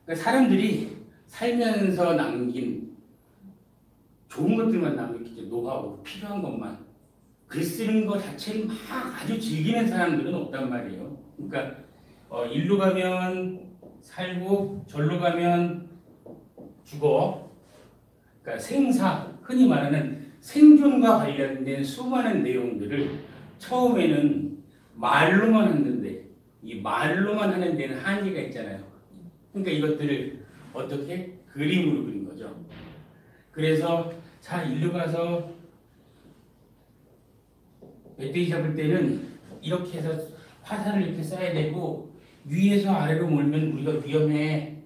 그러니까 사람들이 살면서 남긴 좋은 것들만 남겼겠죠. 노하우, 필요한 것만. 글 쓰는 것 자체를 막 아주 즐기는 사람들은 없단 말이에요. 그러니까 일로 가면 살고 절로 가면 죽어. 그러니까 생사, 흔히 말하는 생존과 관련된 수많은 내용들을 처음에는 말로만 했는데 이 말로만 하는 데는 한계가 있잖아요. 그러니까 이것들을 어떻게 그림으로 그린 거죠. 그래서 자 일로 가서 멧돼지 잡을 때는 이렇게 해서 화살을 이렇게 쏴야 되고 위에서 아래로 몰면 우리가 위험해.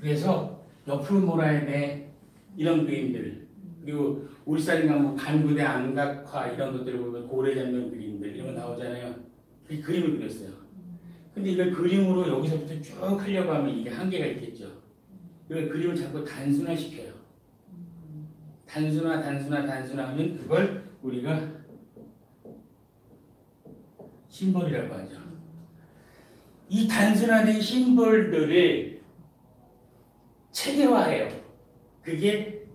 그래서 옆으로 몰아야 돼. 이런 그림들. 그리고 울산이나 뭐 간부대 안각화 이런 것들을 보면 고래 잡는 그림들 이런 거 나오잖아요. 그 그림을 그렸어요. 근데 이걸 그림으로 여기서부터 쭉 하려고 하면 이게 한계가 있겠죠. 그걸 그림을 자꾸 단순화시켜요. 단순화하면 그걸 우리가 심볼이라고 하죠. 이 단순화된 심볼들을 체계화해요. 그게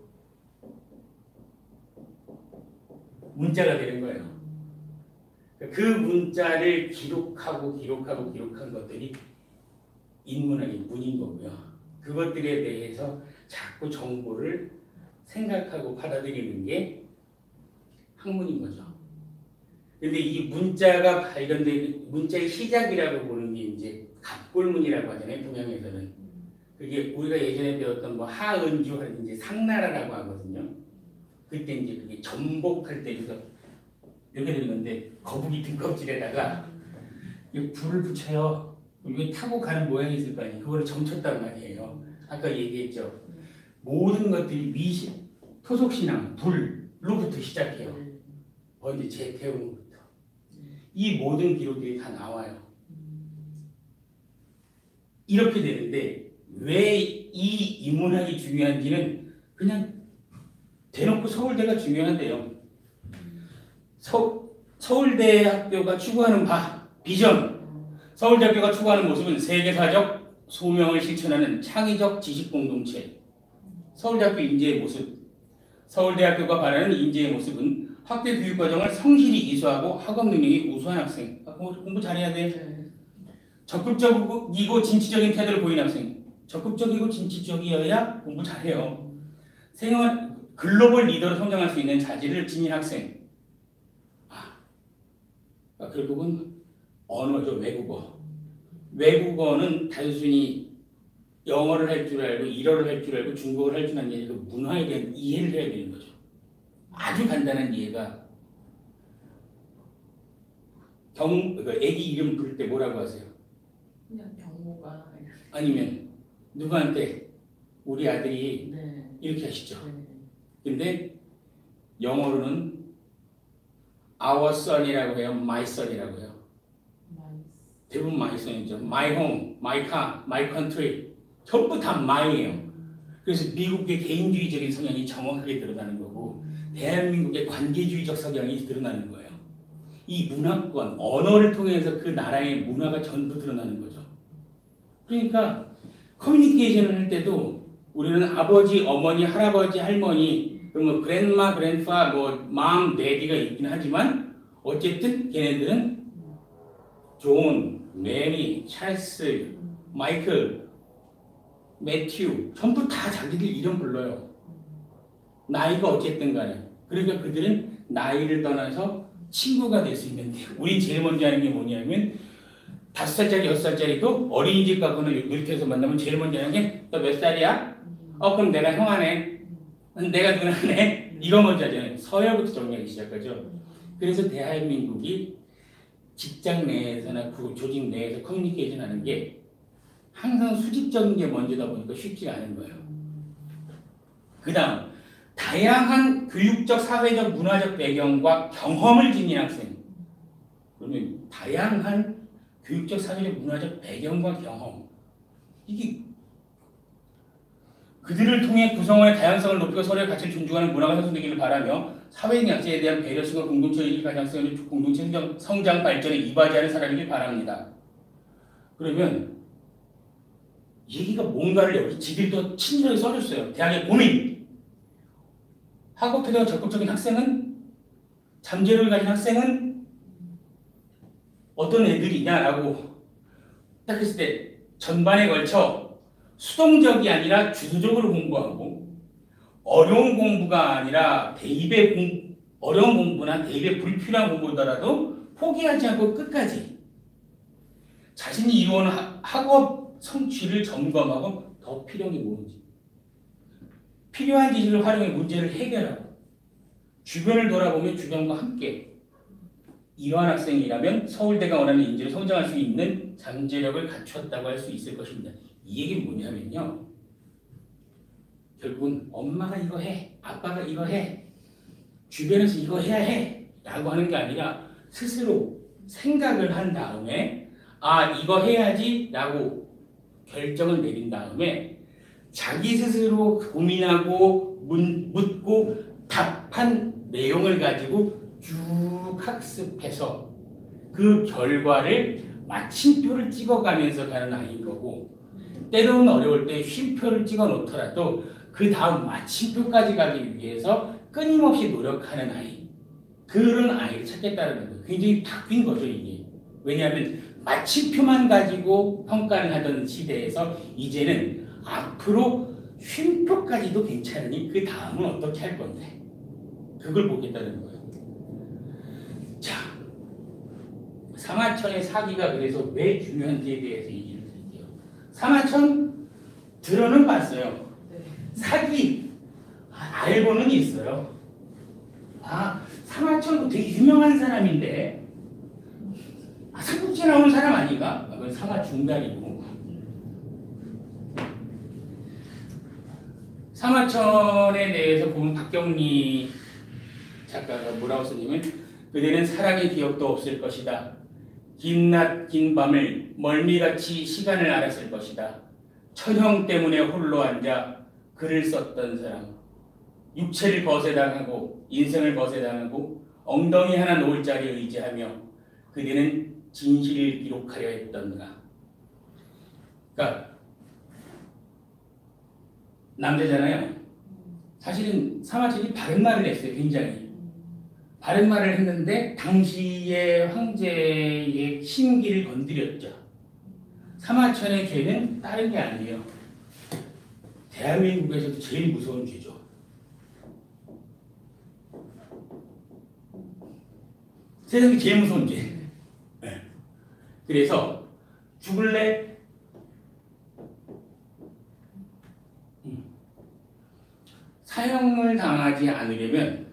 문자가 되는 거예요. 그 문자를 기록한 것들이 인문학의 문인 거고요. 그것들에 대해서 자꾸 정보를 생각하고 받아들이는 게 학문인 거죠. 근데 이 문자가 발견된 문자의 시작이라고 보는 게 이제 갑골문이라고 하잖아요. 동양에서는. 그게 우리가 예전에 배웠던 뭐 하은주 하는 이제 상나라라고 하거든요. 그때 이제 그게 전복할 때 그래서 이렇게 되는 건데 거북이 등껍질에다가 불을 붙여요. 이게 타고 가는 모양이 있을 거 아니에요. 그거를 점쳤단 말이에요. 아까 얘기했죠. 모든 것들이 토속신앙, 불로부터 시작해요. 먼저 재태우는 것부터. 이 모든 기록들이 다 나와요. 이렇게 되는데 왜 이 인문학이 중요한지는 그냥 대놓고 서울대가 중요한데요. 서울대학교가 추구하는 비전. 서울대학교가 추구하는 모습은 세계사적 소명을 실천하는 창의적 지식공동체. 서울대학교 인재의 모습. 서울대학교가 바라는 인재의 모습은 학교 교육과정을 성실히 이수하고 학업 능력이 우수한 학생. 공부 잘해야 돼. 적극적이고 진취적인 태도를 보이는 학생. 적극적이고 진취적이어야 공부 잘해요. 글로벌 리더로 성장할 수 있는 자질을 지닌 학생. 결국은 언어죠. 외국어. 외국어는 단순히 영어를 할 줄 알고 일어를 할 줄 알고 중국어를 할 줄 아는 게 아니라 문화에 대한 이해를 해야 되는 거죠. 아주 간단한 이해가 애기 이름 부를 때 뭐라고 하세요? 그냥 경모가 아니면 누구한테 우리 아들이 네. 이렇게 하시죠. 네. 근데 영어로는 our son이라고 해요. my son이라고 해요. 대부분 my son이죠. my home, my car, my country 전부 다 my예요. 그래서 미국의 개인주의적인 성향이 정확하게 드러나는 거고 대한민국의 관계주의적 성향이 드러나는 거예요. 이 문화권, 언어를 통해서 그 나라의 문화가 전부 드러나는 거죠. 그러니까 커뮤니케이션을 할 때도 우리는 아버지, 어머니, 할아버지, 할머니, 그러면 그랜마, 그랜파, 맘, 데디가 있긴 하지만 어쨌든 걔네들은 존, 메리, 찰스, 마이클, 매튜 전부 다 자기들 이름 불러요. 나이가 어쨌든 간에. 그러니까 그들은 나이를 떠나서 친구가 될 수 있는데 우린 제일 먼저 하는 게 뭐냐면 5살짜리, 6살짜리도 어린이집 가거나 놀이터에서 만나면 제일 먼저 하는 게 너 몇 살이야? 그럼 내가 형 하네. 내가 누나 하네. 이거 먼저 하잖아요. 서열부터 정리하기 시작하죠. 그래서 대한민국이 직장 내에서나 그 조직 내에서 커뮤니케이션 하는 게 항상 수직적인 게 먼저다 보니까 쉽지가 않은 거예요. 그 다음 다양한 교육적, 사회적, 문화적 배경과 경험을 지닌 학생. 그러면 다양한 교육적, 사회적, 문화적 배경과 경험. 이게 그들을 통해 구성원의 다양성을 높이고 서로의 가치를 존중하는 문화가 형성되기를 바라며 사회적 약자에 대한 배려심과 공동체의 가능성을 공동체 성장 발전에 이바지하는 사람이길 바랍니다. 그러면 얘기가 뭔가를 여기 지들이 또 친절하게 써줬어요. 대학의 고민. 학업 태도가 적극적인 학생은, 잠재력을 가진 학생은 어떤 애들이냐라고 딱 했을 때 전반에 걸쳐 수동적이 아니라 주도적으로 공부하고, 어려운 공부가 아니라 어려운 공부나 대입에 불필요한 공부더라도 포기하지 않고 끝까지 자신이 이루어온 학업 성취를 점검하고 더 필요한 게 뭔지, 필요한 지식을 활용해 문제를 해결하고, 주변을 돌아보며 주변과 함께, 이러한 학생이라면 서울대가 원하는 인재로 성장할 수 있는 잠재력을 갖추었다고 할 수 있을 것입니다. 이 얘기는 뭐냐면요, 결국은 엄마가 이거 해, 아빠가 이거 해, 주변에서 이거 해야 해 라고 하는 게 아니라 스스로 생각을 한 다음에 이거 해야지 라고 결정을 내린 다음에 자기 스스로 고민하고 묻고 답한 내용을 가지고 쭉 학습해서 그 결과를 마침표를 찍어가면서 가는 아이인 거고, 때로는 어려울 때 쉼표를 찍어 놓더라도 그 다음 마침표까지 가기 위해서 끊임없이 노력하는 아이, 그런 아이를 찾겠다는 거예요. 굉장히 바뀐 거죠, 이게. 왜냐하면 마침표만 가지고 평가를 하던 시대에서 이제는 앞으로 쉼표까지도 괜찮으니 그 다음은 어떻게 할 건데, 그걸 보겠다는 거예요. 자, 사마천의 사기가 그래서 왜 중요한지에 대해서 얘기를 드릴게요. 사마천 들어는 봤어요. 사기 알고는 있어요. 사마천 되게 유명한 사람인데, 삼국지 나오는 사람 아닌가? 그건 사마중달이고. 사마천에 대해서 보면 박경리 작가가 뭐라고 쓰냐면, 그대는 사랑의 기억도 없을 것이다. 긴 낮 긴 밤을 멀미같이 시간을 알았을 것이다. 천형 때문에 홀로 앉아 글을 썼던 사람, 육체를 거세당하고 인생을 거세당하고 엉덩이 하나 놓을 자리에 의지하며 그대는 진실을 기록하려 했던가. 그러니까 남자잖아요. 사실은 사마천이 바른 말을 했어요. 굉장히 바른 말을 했는데 당시의 황제의 심기를 건드렸죠. 사마천의 죄는 다른 게 아니에요. 대한민국에서도 제일 무서운 죄죠. 세상에 제일 무서운 죄. 네. 그래서 죽을래? 사형을 당하지 않으려면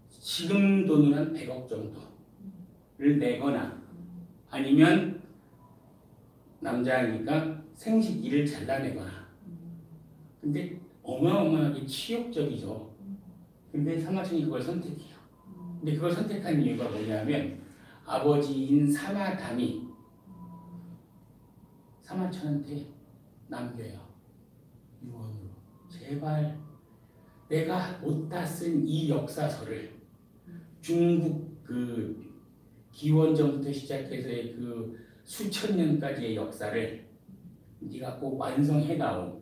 지금 돈으로 한 100억 정도를 내거나, 아니면 남자니까 생식기를 잘라내거나. 근데 어마어마하게 치욕적이죠. 근데 사마천이 그걸 선택해요. 근데 그걸 선택한 이유가 뭐냐면, 아버지인 사마담이 사마천한테 남겨요. 유언으로. 제발 내가 못다 쓴 이 역사서를, 중국 그 기원전부터 시작해서의 그 수천 년까지의 역사를 네가 꼭 완성해다오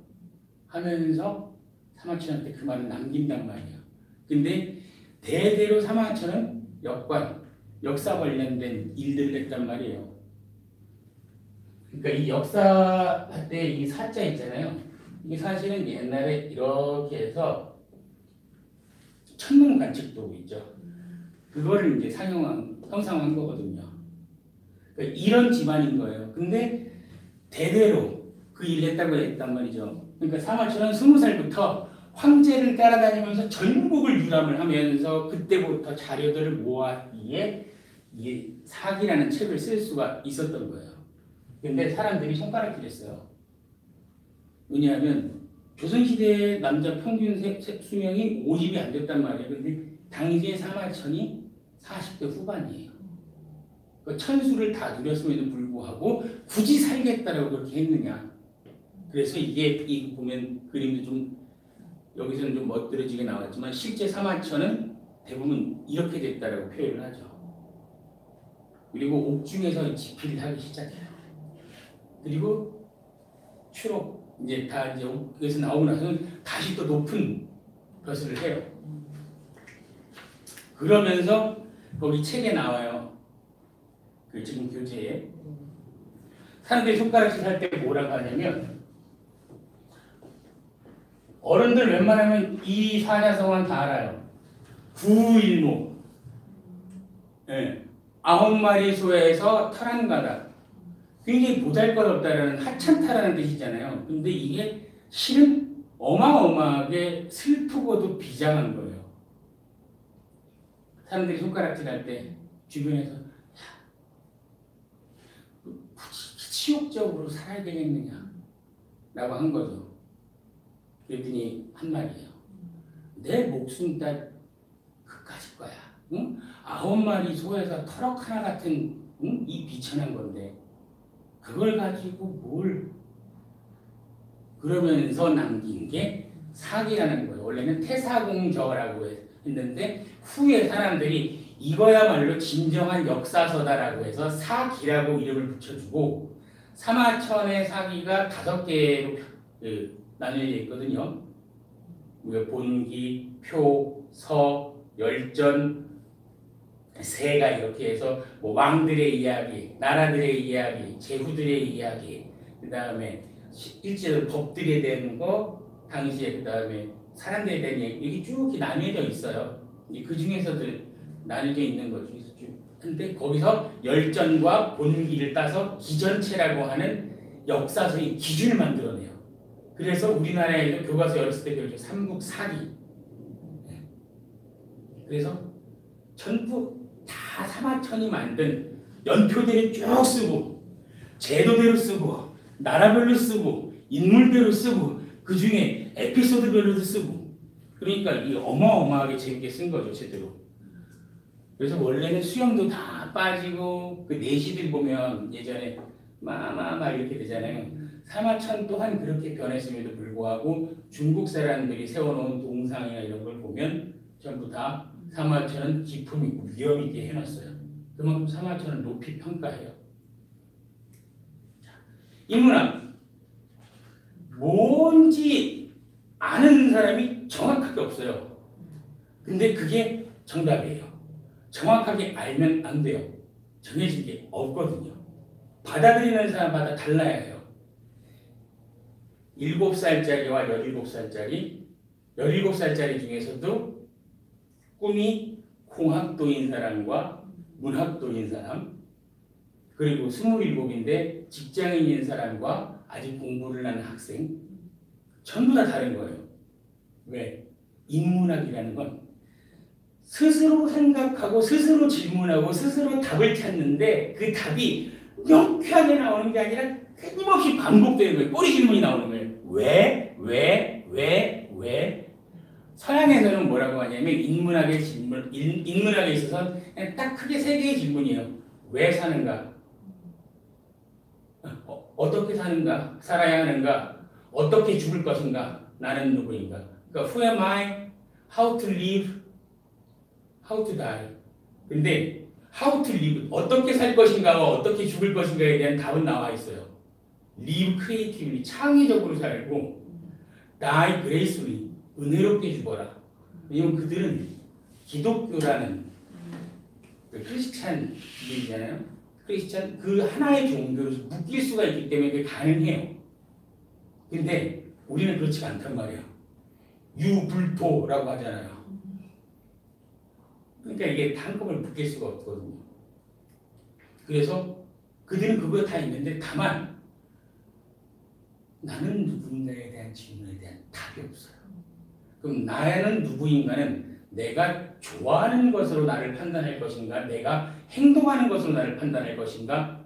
하면서 사마천한테 그 말을 남긴단 말이에요. 근데 대대로 사마천은 역사 관련된 일들을 했단 말이에요. 그러니까 이 역사 때 이 사자 있잖아요. 이게 사실은 옛날에 이렇게 해서 천문 관측도구 있죠. 그거를 이제 형상한 거거든요. 그러니까 이런 집안인 거예요. 근데 대대로 그 일을 했다고 했단 말이죠. 그러니까 사마천은 20살부터 황제를 따라다니면서 전국을 유람을 하면서 그때부터 자료들을 모았기에 이 사기라는 책을 쓸 수가 있었던 거예요. 근데 사람들이 손가락질했어요. 왜냐하면 조선시대의 남자 평균 수명이 50이 안 됐단 말이에요. 근데 당시의 사마천이 40대 후반이에요. 그 천수를 다 누렸음에도 불구하고 굳이 살겠다라고 그렇게 했느냐. 그래서 이게 보면 그림도 좀 여기서는 좀 멋들어지게 나왔지만 실제 사마천은 대부분 이렇게 됐다라고 표현을 하죠. 그리고 옥중에서 집필을 하기 시작해요. 그리고 추록 이제 다 이제 여기서 나오고 나서는 다시 또 높은 벼슬을 해요. 그러면서 거기 책에 나와요. 그 지금 교재에 사람들이 손가락질 할 때 뭐라고 하냐면 어른들 웬만하면 이 사자성어는 다 알아요. 구일모, 예, 9마리 소에서 털 한 가닥. 굉장히 보잘것없다라는 하찮다라는 뜻이잖아요. 근데 이게 실은 어마어마하게 슬프고도 비장한 거예요. 사람들이 손가락질 할 때 주변에서 야, 굳이 치욕적으로 살아야 되겠느냐 라고 한 거죠. 그랬더니 한 말이에요. 내 목숨 딸 그까짓 거야. 응? 9마리 소에서 털럭 하나 같은 응? 이 비천한 건데 그걸 가지고 뭘 그러면서 남긴 게 사기라는 거예요. 원래는 태사공저라고 했는데 후에 사람들이 이거야말로 진정한 역사서다라고 해서 사기라고 이름을 붙여주고 사마천의 사기가 5개로 나뉘어져 있거든요. 본기, 표, 서, 열전, 세가 이렇게 해서 뭐 왕들의 이야기, 나라들의 이야기, 제후들의 이야기, 그 다음에 실제로 법들에 대한 거, 당시에 그 다음에 사람들에 대한 얘기 이게 쭉 나뉘어져 있어요. 그 중에서도 나뉘어져 있는 것 중에서 쭉. 근데 거기서 열전과 본기를 따서 기전체라고 하는 역사서의 기준을 만들어내요. 그래서 우리나라에서 교과서 열었을 때 배우죠. 삼국사기. 그래서 전부 다 사마천이 만든 연표대로 쭉 쓰고 제도대로 쓰고 나라별로 쓰고 인물대로 쓰고 그 중에 에피소드별로도 쓰고 그러니까 이 어마어마하게 재밌게 쓴 거죠. 제대로. 그래서 원래는 수염도 다 빠지고 그 내시들 보면 예전에 마마마 이렇게 되잖아요. 사마천 또한 그렇게 변했음에도 불구하고 중국 사람들이 세워놓은 동상이나 이런 걸 보면 전부 다 사마천은 기품이고 위험 있게 해놨어요. 그만큼 사마천을 높이 평가해요. 인문학 뭔지 아는 사람이 정확하게 없어요. 근데 그게 정답이에요. 정확하게 알면 안 돼요. 정해진 게 없거든요. 받아들이는 사람마다 달라야 해요. 7살짜리와 17살짜리 17살짜리 중에서도 꿈이 공학도인 사람과 문학도인 사람 그리고 27인데 직장인인 사람과 아직 공부를 하는 학생 전부 다 다른 거예요. 왜? 인문학이라는 건 스스로 생각하고 스스로 질문하고 스스로 답을 찾는데 그 답이 명쾌하게 나오는 게 아니라 끊임없이 반복되는 거예요. 꼬리 질문이 나오는 거예요. 왜? 서양에서는 뭐라고 하냐면 인문학의 질문, 인문학에 있어서 그냥 딱 크게 3개의 질문이에요. 왜 사는가? 어떻게 사는가? 살아야 하는가? 어떻게 죽을 것인가? 나는 누구인가? 그러니까 who am I? How to live? How to die? 근데 how to live? 어떻게 살 것인가와 어떻게 죽을 것인가에 대한 답은 나와 있어요. live creatively, 창의적으로 살고 die gracefully, 은혜롭게 죽어라. 왜냐면 그들은 기독교라는 그 크리스찬들이잖아요. 크리스찬 그 하나의 종교로 묶일 수가 있기 때문에 그게 가능해요. 근데 우리는 그렇지 않단 말이에요. 유불토라고 하잖아요. 그러니까 이게 한꺼번에 묶일 수가 없거든요. 그래서 그들은 그거 다 있는데 다만 나는 누구인가에 대한 질문에 대한 답이 없어요. 그럼 나는 누구인가는 내가 좋아하는 것으로 나를 판단할 것인가, 내가 행동하는 것으로 나를 판단할 것인가,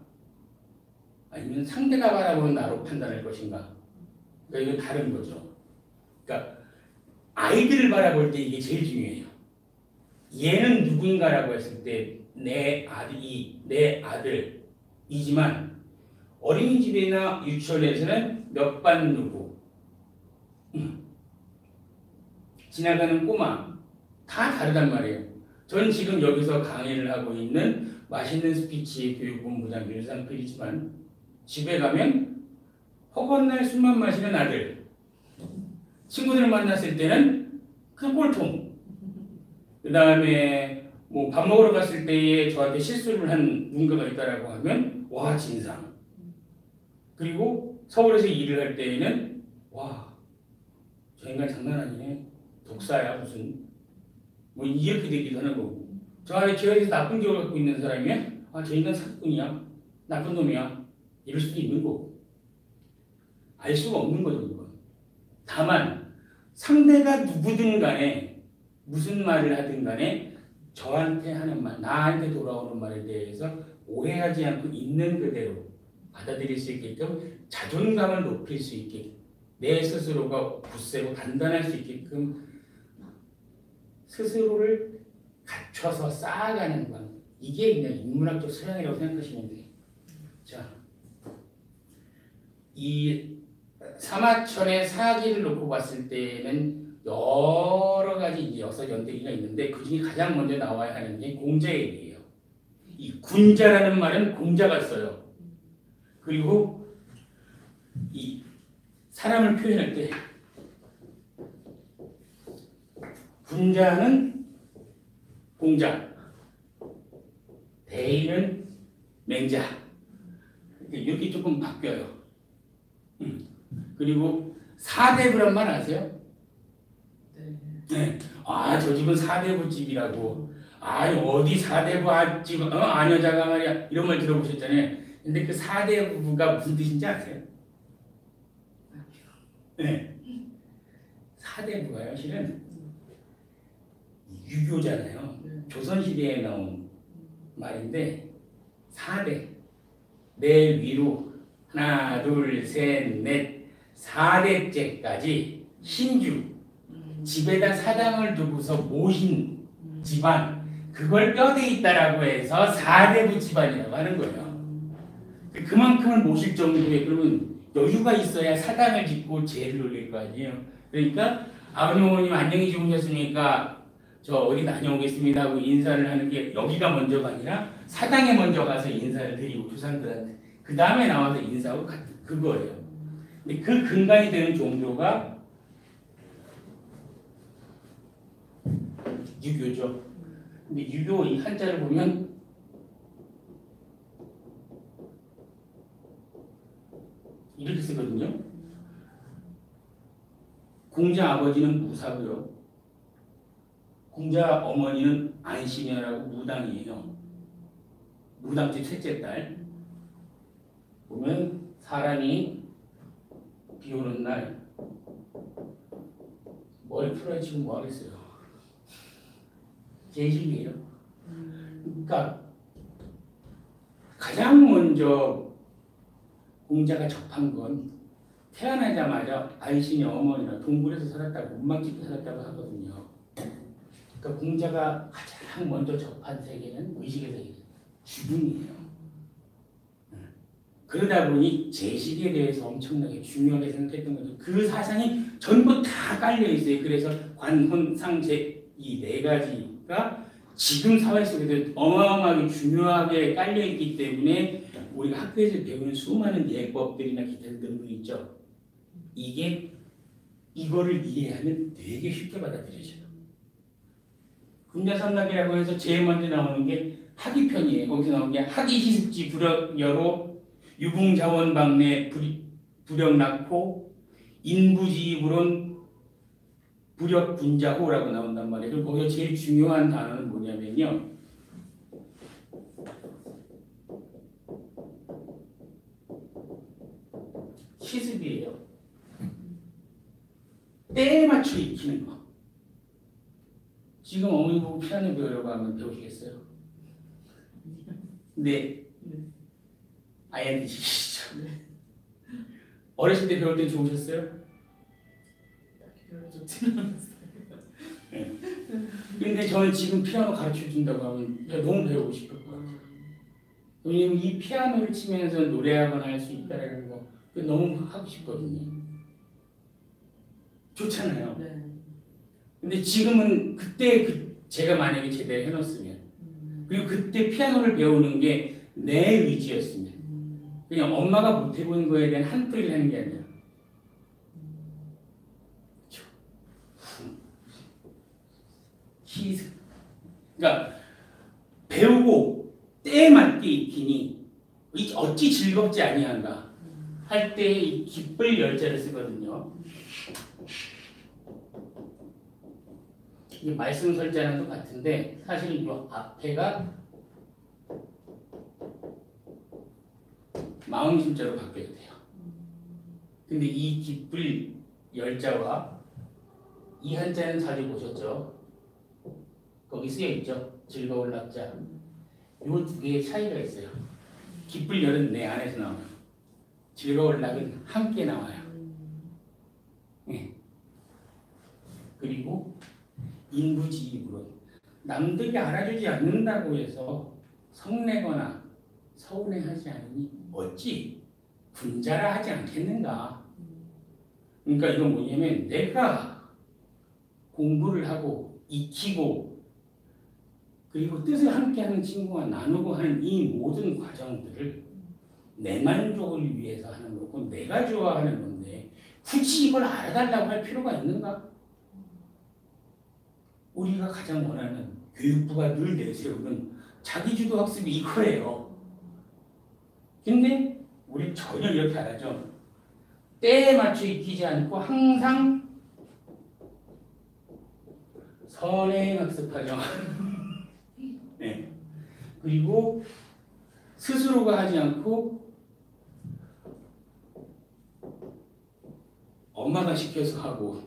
아니면 상대가 바라보는 나로 판단할 것인가. 그러니까 이건 다른 거죠. 그러니까 아이들을 바라볼 때 이게 제일 중요해요. 얘는 누구인가라고 했을 때 내 아들이지만 어린이집이나 유치원에서는 몇 반 누구, 지나가는 꼬마 다 다르단 말이에요. 전 지금 여기서 강의를 하고 있는 맛있는 스피치 교육본부장 윤상필이지만 집에 가면 허건날 술만 마시는 아들. 친구들을 만났을 때는 그냥 꼴통. 그 다음에 뭐 밥 먹으러 갔을 때에 저한테 실수를 한 누군가가 있다라고 하면 와 진상. 그리고 서울에서 일을 할 때에는 와 저 인간 장난 아니네. 독사야 무슨. 뭐 이렇게 되기도 하는 거고. 저 안에 죄에서 나쁜 기억을 갖고 있는 사람이면 아 저 인간 사기꾼이야. 나쁜 놈이야. 이럴 수도 있는 거고. 알 수가 없는 거죠. 그건. 다만 상대가 누구든 간에 무슨 말을 하든 간에 저한테 하는 말, 나한테 돌아오는 말에 대해서 오해하지 않고 있는 그대로 받아들일 수 있게끔 자존감을 높일 수 있게 내 스스로가 굳세고 단단할 수 있게끔 스스로를 갖춰서 쌓아가는 것. 이게 그냥 인문학적 소양이라고 생각하시면 돼요. 자, 이 사마천의 사기를 놓고 봤을 때는 여러 가지 이제 역사 연대기가 있는데 그 중에 가장 먼저 나와야 하는 게 공자의 얘기예요. 이 군자라는 말은 공자가 써요. 그리고 이 사람을 표현할 때 군자는 공자, 대인은 맹자. 이렇게 조금 바뀌어요. 그리고 사대부란 말 아세요? 네. 아, 저 집은 사대부 집이라고. 아, 어디 사대부 집, 아녀자가 말이야. 이런 말 들어보셨잖아요. 근데 그 사대부가 무슨 뜻인지 아세요? 네. 사대부가요, 실은 유교잖아요. 조선시대에 나온 말인데, 4대. 내 위로 하나, 둘, 셋, 넷, 4대째까지 신주. 집에다 사당을 두고서 모신 집안. 그걸 뼈대 있다라고 해서 4대부 집안이라고 하는 거예요. 그만큼을 모실 정도의 그러면 여유가 있어야 사당을 짓고 제를 올릴 거 아니에요. 그러니까 아버님, 어머님 안녕히 주무셨습니까? 저 어디 다녀오겠습니다 하고 인사를 하는 게 여기가 먼저가 아니라 사당에 먼저 가서 인사를 드리고 조상들한테 그 다음에 나와서 인사하고 그거예요. 근데 그 근간이 되는 종교가 유교죠. 근데 유교 이 한자를 보면 이렇게 쓰거든요. 공자 아버지는 무사고요. 공자 어머니는 안시녀라고 무당이에요. 무당집 셋째 딸. 보면 사람이 비 오는 날 머리 풀어야 지금 뭐 하겠어요. 제식이에요. 그러니까 가장 먼저 공자가 접한 건 태어나자마자 안신의 어머니랑 동굴에서 살았다고 문막집에 살았다고 하거든요. 그러니까 공자가 가장 먼저 접한 세계는 의식의 세계, 죽음이에요. 그러다 보니 제식에 대해서 엄청나게 중요하게 생각했던 거죠. 그 사상이 전부 다 깔려 있어요. 그래서 관혼상제 이 네 가지가 지금 사회 속에서 어마어마하게 중요하게 깔려 있기 때문에 우리가 학교에서 배우는 수많은 예법들이나 기타 등등이 있죠. 이거를 이해하면 되게 쉽게 받아들여져요. 군자삼락이라고 해서 제일 먼저 나오는 게 학위편이에요. 거기서 나오는 게 학위시습지 불역여로 유붕자원방내 불역 낳고 인부지입으론 불역군자호라고 나온단 말이에요. 그리고 거기서 제일 중요한 단어는 뭐냐면요. 시습이에요. 때에 맞춰 익히는 거. 지금 어머니 보고 피아노 배우려고 하면 배우시겠어요? 네. 아이한테 시키시죠. 어렸을 때 배울 때 좋으셨어요? 별로 좋지는 않았어요. 네. 근데 저는 지금 피아노 가르쳐 준다고 하면 너무 배우고 싶을 것 같아요. 왜냐면 이 피아노를 치면서 노래하거나 할 수 있다는 거 너무 하고 싶거든요. 좋잖아요. 네. 근데 지금은 그때 제가 만약에 제대로 해놓았으면 그리고 그때 피아노를 배우는 게 내 의지였으면 그냥 엄마가 못 해본 거에 대한 한풀이를 하는 게 아니라. 그러니까 배우고 때에 맞게 익히니 어찌 즐겁지 아니한가 할 때 이 기쁠 열자를 쓰거든요. 이게 말씀 설자는 똑같은데 사실 이 앞에가 마음심자로 바뀌어야 돼요. 근데 이 기쁠 열자와 이 한자는 자주 보셨죠? 거기 쓰여 있죠? 즐거울 낙자. 요 두 개의 차이가 있어요. 기쁠 열은 내 안에서 나와요. 즐거울 낙은 함께 나와요. 네. 그리고 인부지입으로 남들이 알아주지 않는다고 해서 성내거나 서운해하지 않으니 어찌 분자라 하지 않겠는가. 그러니까 이건 뭐냐면 내가 공부를 하고 익히고 그리고 뜻을 함께하는 친구와 나누고 하는 이 모든 과정들을 내 만족을 위해서 하는 거고 내가 좋아하는 건데 굳이 이걸 알아달라고 할 필요가 있는가? 우리가 가장 원하는 교육부가 늘 내세우는 자기주도 학습이 이거예요. 근데 우리 전혀 이렇게 안 하죠. 때에 맞춰 익히지 않고 항상 선행학습하죠. 네. 그리고 스스로가 하지 않고 엄마가 시켜서 하고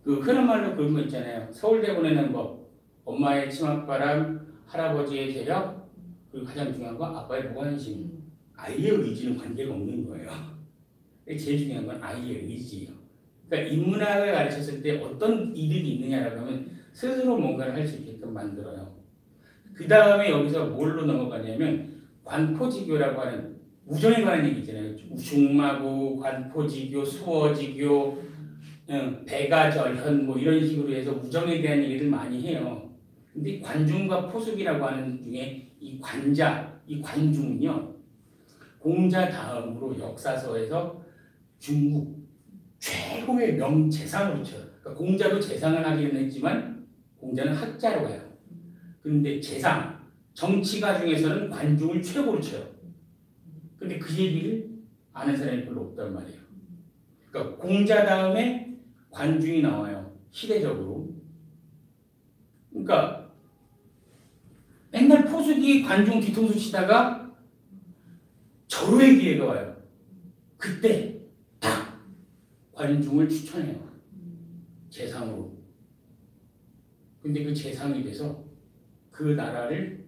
그 흔한 말로 그런 거 있잖아요. 서울대 보내는 법, 엄마의 치맛바람, 할아버지의 재력, 그리고 가장 중요한 건 아빠의 무관심. 아이의 의지는 관계가 없는 거예요. 제일 중요한 건 아이의 의지예요. 그러니까 인문학을 가르쳤을 때 어떤 이득이 있느냐라고 하면 스스로 뭔가를 할 수 있게끔 만들어요. 그 다음에 여기서 뭘로 넘어가냐면 관포지교라고 하는 우정에 관한 얘기 있잖아요. 중마고, 관포지교, 수어지교, 배가절현 뭐 이런 식으로 해서 우정에 대한 얘기를 많이 해요. 근데 관중과 포숙이라고 하는 중에 이 관자, 이 관중은요. 공자 다음으로 역사서에서 중국 최고의 명재상으로 쳐요. 그러니까 공자도 재상을 하기는 했지만 공자는 학자로 가요. 그런데 재상, 정치가 중에서는 관중을 최고로 쳐요. 근데 그 얘기를 아는 사람이 별로 없단 말이에요. 그러니까 공자 다음에 관중이 나와요. 시대적으로. 그러니까 맨날 포수기 관중 뒤통수 치다가 절호의 기회가 와요. 그때 딱 관중을 추천해요. 재상으로. 근데 그 재상이 돼서 그 나라를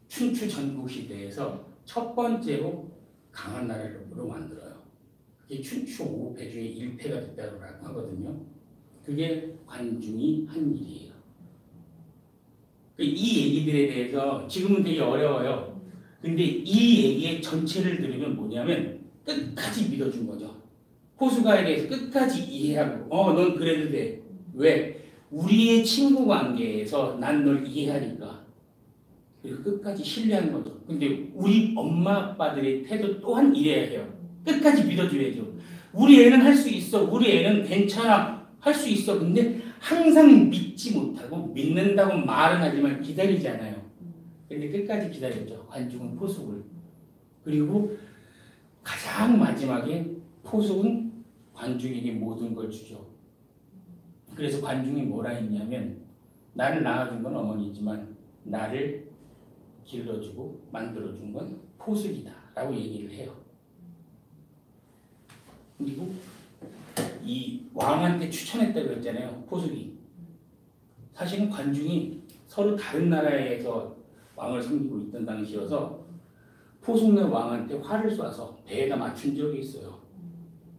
춘추 전국시대에서 첫 번째로 강한 나라로 만들어요. 그게 춘추 5패 중에 1패가 됐다고 하거든요. 그게 관중이 한 일이에요. 이 얘기들에 대해서 지금은 되게 어려워요. 근데 이 얘기의 전체를 들으면 뭐냐면 끝까지 믿어준 거죠. 호수가에 대해서 끝까지 이해하고 넌 그래도 돼. 왜? 우리의 친구 관계에서 난 널 이해하니까. 그리고 끝까지 신뢰하는 거죠. 근데 우리 엄마 아빠들의 태도 또한 이래야 해요. 끝까지 믿어줘야죠. 우리 애는 할 수 있어. 우리 애는 괜찮아. 할 수 있어. 근데 항상 믿지 못하고 믿는다고 말은 하지만 기다리지 않아요. 근데 끝까지 기다렸죠. 관중은 포숙을. 그리고 가장 마지막에 포숙은 관중에게 모든 걸 주죠. 그래서 관중이 뭐라 했냐면 나를 낳아준 건 어머니지만 나를 길러주고 만들어준 건 포숙이다 라고 얘기를 해요. 그리고 이 왕한테 추천했다고 했잖아요. 포숙이. 사실은 관중이 서로 다른 나라에서 왕을 섬기고 있던 당시여서 포숙네 왕한테 활을 쏴서 배에다 맞춘 적이 있어요.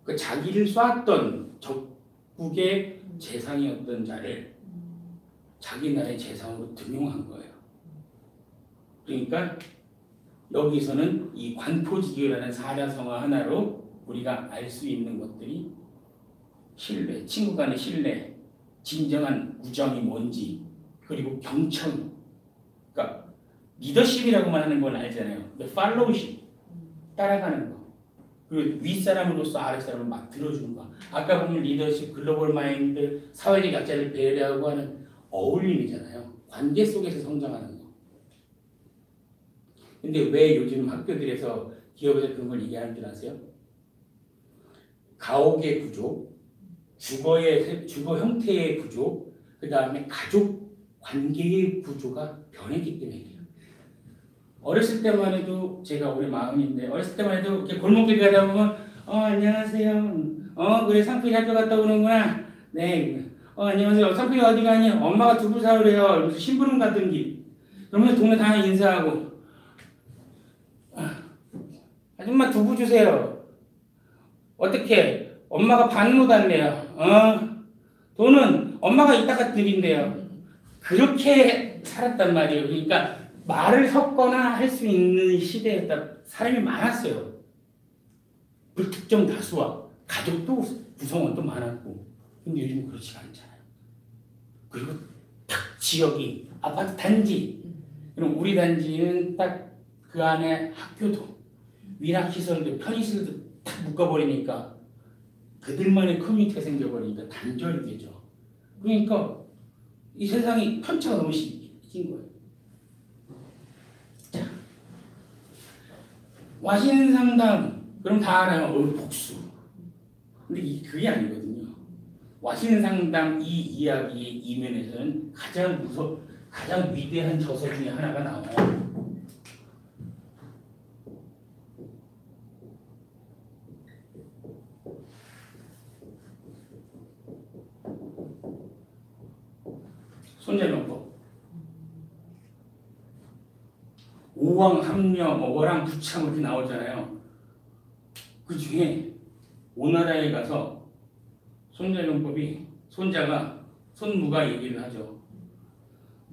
그 자기를 쐈던 적국의 재상이었던 자를 자기 나라의 재상으로 등용한 거예요. 그러니까 여기서는 이 관포지교라는 사자성어 하나로 우리가 알 수 있는 것들이 신뢰, 친구 간의 신뢰, 진정한 우정이 뭔지, 그리고 경청, 그러니까 리더십이라고만 하는 건 알잖아요. 근데 팔로우십, 따라가는 거. 그리고 윗사람으로서 아랫사람을 막 들어주는 거. 아까 보면 리더십, 글로벌 마인드, 사회적 약자를 배려하고 하는 어울림이잖아요. 관계 속에서 성장하는 거. 근데 왜 요즘 학교들에서 기업에서 그런 걸 얘기하는 줄 아세요? 가옥의 구조, 주거 형태의 구조, 그 다음에 가족 관계의 구조가 변했기 때문에 그래요. 어렸을 때만 해도 제가 올해 40인데 어렸을 때만 해도 이렇게 골목길 가다 보면 안녕하세요. 그래 상필이 학교 갔다 오는구나. 네. 안녕하세요. 상필이 어디 가니? 엄마가 두부 사오래요. 이러면서 심부름 갔던기. 그러면 동네 다 인사하고 아줌마 두부 주세요. 어떻게? 엄마가 반 못 왔네요. 돈은 엄마가 이따가 드린대요. 그렇게 살았단 말이에요. 그러니까 말을 섞거나 할 수 있는 시대였다. 사람이 많았어요. 불특정 다수와 가족도 구성원도 많았고. 근데 요즘 그렇지 않잖아요. 그리고 딱 지역이 아파트 단지. 그럼 우리 단지는 딱 그 안에 학교도 위락시설도 편의시설도 딱 묶어버리니까 그들만의 커뮤니티가 생겨버리니까 단절되죠. 그러니까 이 세상이 편차가 너무 심해진 거예요. 자, 와신 상담 그럼 다 알아요. 복수. 근데 그게 아니거든요. 와신 상담 이 이야기의 이면에서는 가장 위대한 저서 중에 하나가 나와요. 손자병법. 오왕, 함령, 어랑, 부참 이렇게 나오잖아요. 그 중에 오나라에 가서 손자병법이 손무가 얘기를 하죠.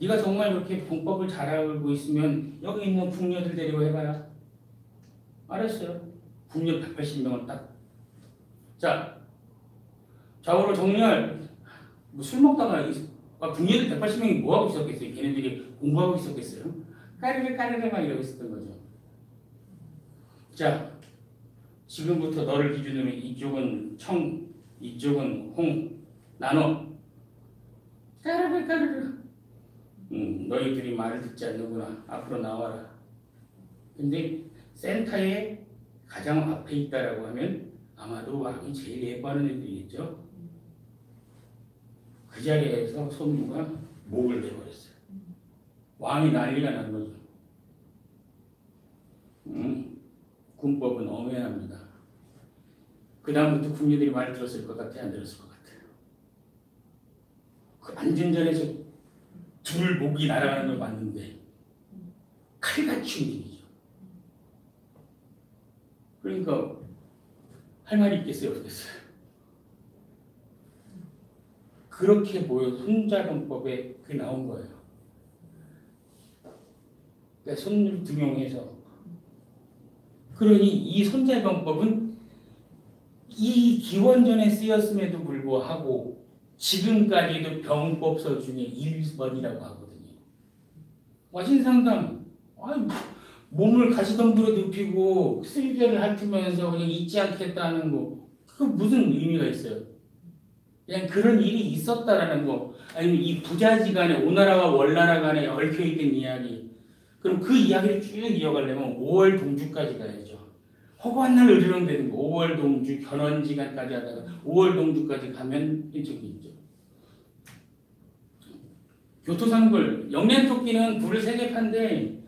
네가 정말 그렇게 병법을 잘 알고 있으면 여기 있는 궁녀들 데리고 해봐라. 알았어요. 궁녀 180명을 딱. 자, 좌우로 정렬. 술 먹다가 궁녀들 180명이 뭐하고 있었겠어요? 걔네들이 공부하고 있었겠어요? 까르르 이러고 있었던 거죠. 자, 지금부터 너를 기준으로 이쪽은 청, 이쪽은 홍 나눠. 까르르. 너희들이 말을 듣지 않는구나. 앞으로 나와라. 근데 센터에 가장 앞에 있다라고 하면 아마도 왕이 제일 예뻐하는 애들이겠죠. 그 자리에서 손무가 목을 내버렸어요. 왕이 난리가 난 거죠. 군법은 엄연합니다. 그 다음부터 궁녀들이 말 들었을 것 같아요? 안 들었을 것 같아요? 그 안전전에서 둘 목이 날아가는 걸 봤는데 칼같이 움직이죠. 그러니까 할 말이 있겠어요? 없겠어요? 그렇게 보여 손자병법에 그 나온 거예요. 그러니까 손을 등용해서 그러니 이 손자병법은 이 기원전에 쓰였음에도 불구하고 지금까지도 병법서 중에 1번이라고 하거든요. 와신상담 몸을 가시덤불에 눕히고 슬개를 핥으면서 그냥 잊지 않겠다는 거 그 무슨 의미가 있어요? 그냥 그런 일이 있었다라는 거 아니면 이 부자지간에 오나라와 월나라 간에 얽혀있던 이야기 그럼 그 이야기를 쭉 이어가려면 5월 동주까지 가야죠. 허구한 날 으르렁대는 거 5월 동주 견원지간까지 하다가 5월 동주까지 가면 이쪽이 있죠. 교토상불 영년토끼는 불을 3개 판데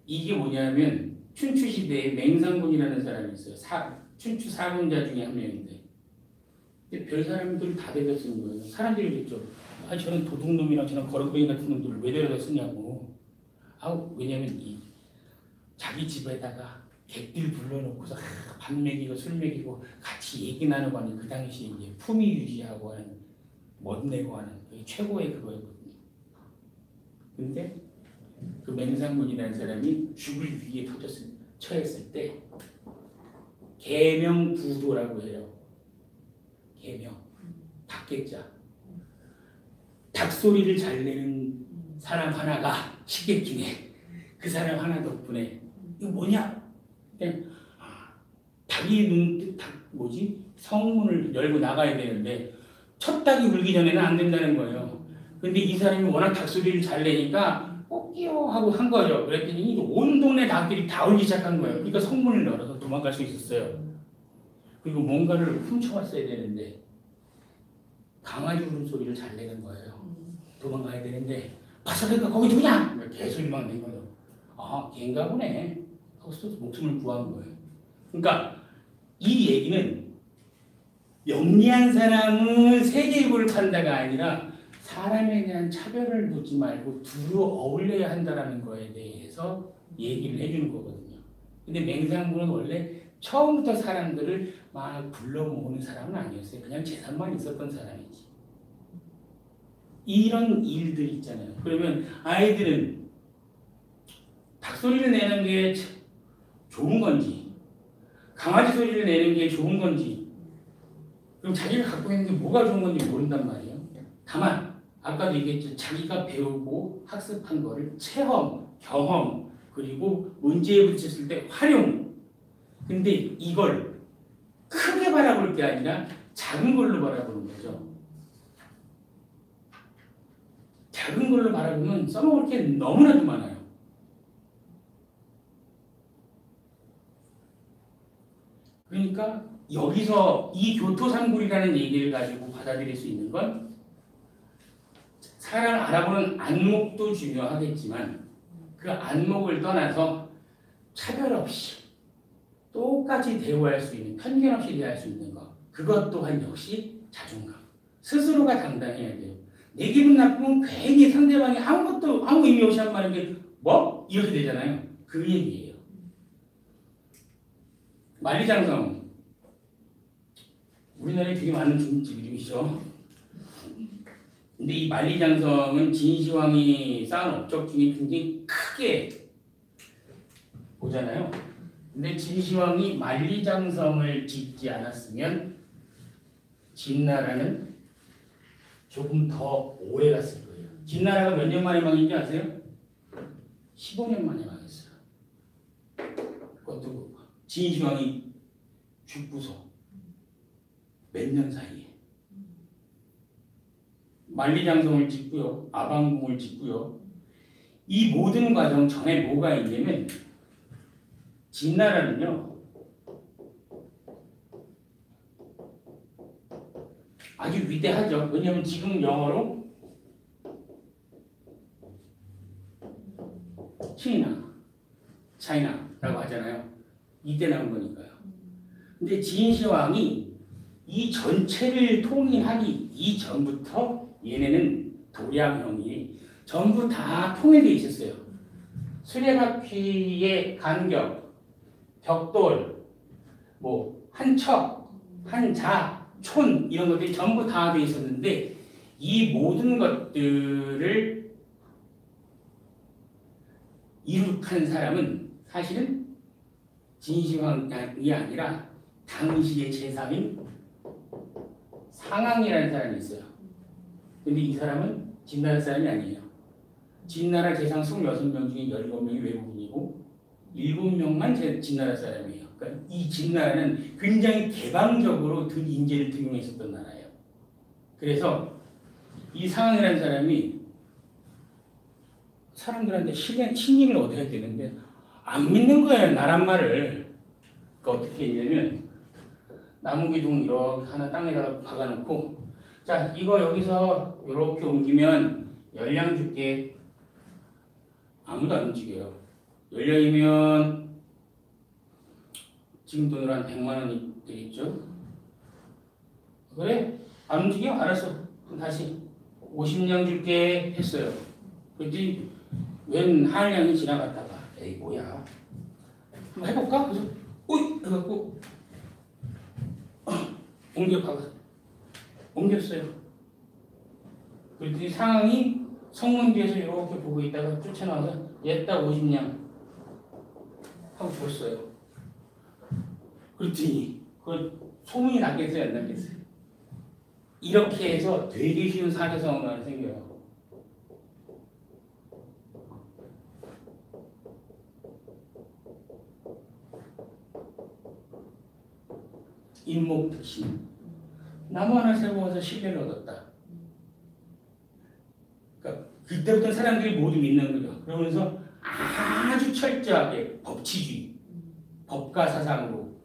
이게 뭐냐면 춘추시대에 맹상군이라는 사람이 있어요. 춘추 4군자 중에 한 명인데 별 사람들 다 데려다 쓰는 거예요. 사람들이 그랬죠. 저런 도둑놈이나 저런 거렁뱅이 같은 놈들을 왜 데려다 쓰냐고. 왜냐면 자기 집에다가 객들 불러놓고서 밥 먹이고 술 먹이고 같이 얘기 나누고 하는 그 당시에 이제 품위 유지하고 하는 멋내고 하는 그게 최고의 그거였거든요. 근데 그 맹상군이라는 사람이 죽을 위기에 처했을 때 계명부도라고 해요. 계명, 닭객자. 닭소리를 잘 내는 사람 하나가 시객중에 그 사람 하나 덕분에 이거 뭐냐? 그러니까 닭이 성문을 열고 나가야 되는데 첫 닭이 울기 전에는 안 된다는 거예요. 근데 이 사람이 워낙 닭소리를 잘 내니까 꼭끼요 하고 한 거죠. 그랬더니 온 동네 닭들이 다 울기 시작한 거예요. 그러니까 성문을 열어서 도망갈 수 있었어요. 그리고 뭔가를 훔쳐왔어야 되는데 강아지 울음소리를 잘 내는 거예요. 도망가야 되는데 바사니까 거기 누구냐? 개소리만 낸 거예요. 아, 걔인가 보네. 하고 목숨을 구한 거예요. 그러니까 이 얘기는 영리한 사람은 세계유를 판다가 아니라 사람에 대한 차별을 두지 말고 두루 어울려야 한다는 거에 대해서 얘기를 해주는 거거든요. 근데 맹상군은 원래 처음부터 사람들을 막 불러 모으는 사람은 아니었어요. 그냥 재산만 있었던 사람이지. 이런 일들 있잖아요. 그러면 아이들은 닭소리를 내는 게 좋은 건지 강아지 소리를 내는 게 좋은 건지 그럼 자기가 갖고 있는 게 뭐가 좋은 건지 모른단 말이에요. 다만 아까도 얘기했죠. 자기가 배우고 학습한 거를 체험, 경험 그리고 문제에 붙였을 때 활용. 근데 이걸 크게 바라볼 게 아니라 작은 걸로 바라보는 거죠. 작은 걸로 바라보면 써먹을 게 너무나도 많아요. 그러니까 여기서 이 교토상굴이라는 얘기를 가지고 받아들일 수 있는 건 사람을 알아보는 안목도 중요하겠지만 그 안목을 떠나서 차별 없이 똑같이 대우할 수 있는 편견 없이 대할 수 있는 것 그것 또한 역시 자존감 스스로가 당당해야 돼요. 내 기분 나쁘면 괜히 상대방이 아무 의미 없이 한 말인데 뭐? 이렇게 되잖아요. 그 얘기예요. 만리장성 우리나라에 되게 많은 중집이죠. 근데 이 만리장성은 진시황이 쌓은 업적 중에 굉장히 크게 보잖아요. 근데 진시황이 만리장성을 짓지 않았으면 진나라는 조금 더 오래 갔을 거예요. 진나라가 몇 년 만에 망했는지 아세요? 15년 만에 망했어요. 그것도 진시황이 죽고서 몇 년 사이에 만리장성을 짓고요. 아방궁을 짓고요. 이 모든 과정 전에 뭐가 있냐면 진나라는요. 아주 위대하죠. 왜냐하면 지금 영어로 차이나라고 하잖아요. 이때 나온 거니까요. 근데 진시황이 이 전체를 통일하기 이전부터 얘네는 도량형이 전부 다 통일되어 있었어요. 수레바퀴의 간격, 벽돌, 뭐 한척, 한자, 촌 이런 것들이 전부 다 되어 있었는데 이 모든 것들을 이룩한 사람은 사실은 진시황이 아니라 당시의 제사인 상황이라는 사람이 있어요. 근데 이 사람은 진나라 사람이 아니에요. 진나라 재상 26명 중에 17명이 외국인이고 7명만 진나라 사람이에요. 그러니까 이 진나라는 굉장히 개방적으로 인재를 등용했었던 나라예요. 그래서 이 상황이라는 사람이 사람들한테 신임을 얻어야 되는데 안 믿는 거예요. 나란 말을. 그러니까 어떻게 했냐면 나무 기둥 이렇게 하나 땅에다가 박아놓고 자 이거 여기서 이렇게 옮기면 열량 줄게. 아무도 안 움직여요. 열량이면 지금 돈으로 한 100만 원이 되겠죠. 그래? 안 움직여? 알았어. 그럼 다시 50량 줄게 했어요. 그랬더니 웬 한량이 지나갔다가 에이 뭐야 한번 해볼까? 그래서 오이 해갖고 옮겼어요. 그랬더니 상황이 성문 뒤에서 이렇게 보고 있다가 쫓아나와서 얘딱 50냥 하고 줬어요. 그랬더니 그 소문이 났겠어요? 안 났겠어요? 이렇게 해서 되게 쉬운 사자성어가 생겨요. 인목득신. 나무 하나 세워서 신뢰를 얻었다. 그러니까 그때부터 사람들이 모두 믿는 거죠. 그러면서 아주 철저하게 법치주의, 법가 사상으로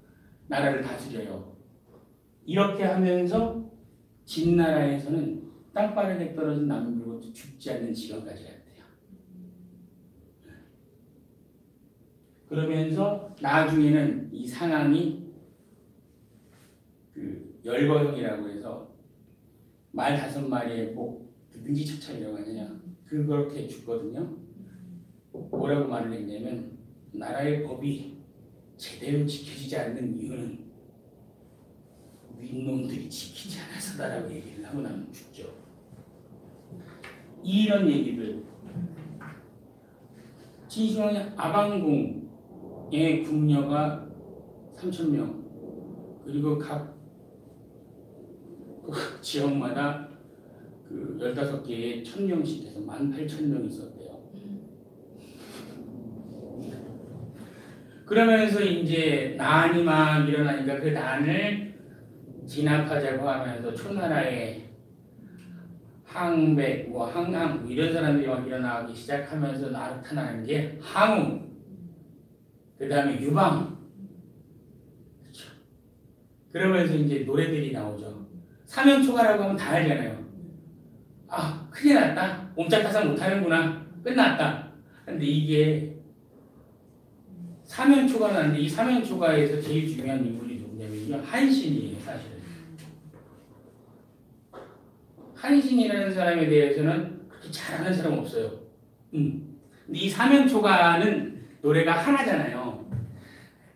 나라를 다스려요. 이렇게 하면서 진나라에서는 땅바닥에 떨어진 나무 물고 죽지 않는 지경까지 갔대요. 그러면서 나중에는 이 상황이 그 열거형이라고 해서 말 5마리에 목 능지처참이라고 하느냐 그렇게 죽거든요. 뭐라고 말을 했냐면 나라의 법이 제대로 지켜지지 않는 이유는 윗놈들이 지키지 않아서다라고 얘기를 하고 나면 죽죠. 이런 얘기들 진시황의 아방궁의 궁녀가 3,000명 그리고 각 지역마다 그 15개의 1,000명씩 해서 18,000명이 있었대요. 그러면서 이제 난이 막 일어나니까 그 난을 진압하자고 하면서 초나라에 항백, 뭐 항암 이런 사람들이 막 일어나기 시작하면서 나타나는 게 항우, 그 다음에 유방. 그렇죠. 그러면서 이제 노래들이 나오죠. 사면초가라고 하면 다 알잖아요. 아, 큰일 났다. 옴짝타상 못하는구나. 끝났다. 근데 이게 사면초가는 아닌데 이 사면초가에서 제일 중요한 인물이 누구냐면 한신이에요, 사실은. 한신이라는 사람에 대해서는 그렇게 잘하는 사람 없어요. 근데 이 사면초가는 노래가 하나잖아요.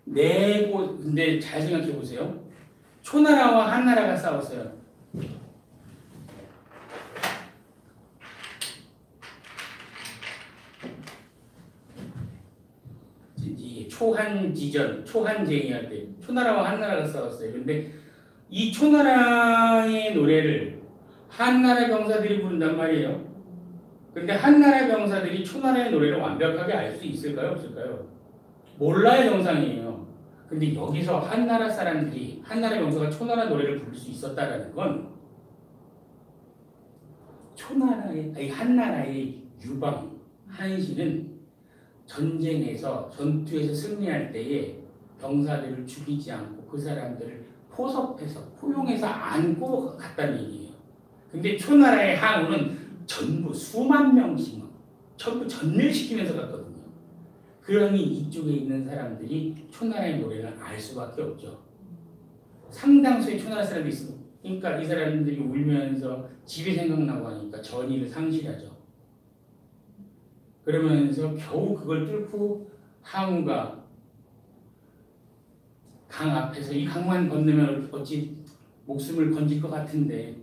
근데 잘 생각해 보세요. 초나라와 한나라가 싸웠어요. 초한지전, 초한쟁이 할 때 초나라와 한나라가 싸웠어요. 근데 이 초나라의 노래를 한나라 병사들이 부른단 말이에요. 근데 한나라 병사들이 초나라의 노래를 완벽하게 알 수 있을까요? 없을까요? 몰라야 정상이에요. 근데 여기서 한나라 사람들이 한나라 병사가 초나라 노래를 부를 수 있었다라는 건 한나라의 유방, 한신은 전투에서 승리할 때에 병사들을 죽이지 않고 그 사람들을 포섭해서 포용해서 안고 갔다는 얘기예요. 근데 초나라의 항우는 전부 수만 명씩 전부 전멸시키면서 갔거든요. 그러니 이쪽에 있는 사람들이 초나라의 노래를 알 수밖에 없죠. 상당수의 초나라 사람들이 있습니다. 그러니까 이 사람들이 울면서 집이 생각나고 하니까 전의를 상실하죠. 그러면서 겨우 그걸 뚫고 항우가 강 앞에서 이 강만 건너면 어찌 목숨을 건질 것 같은데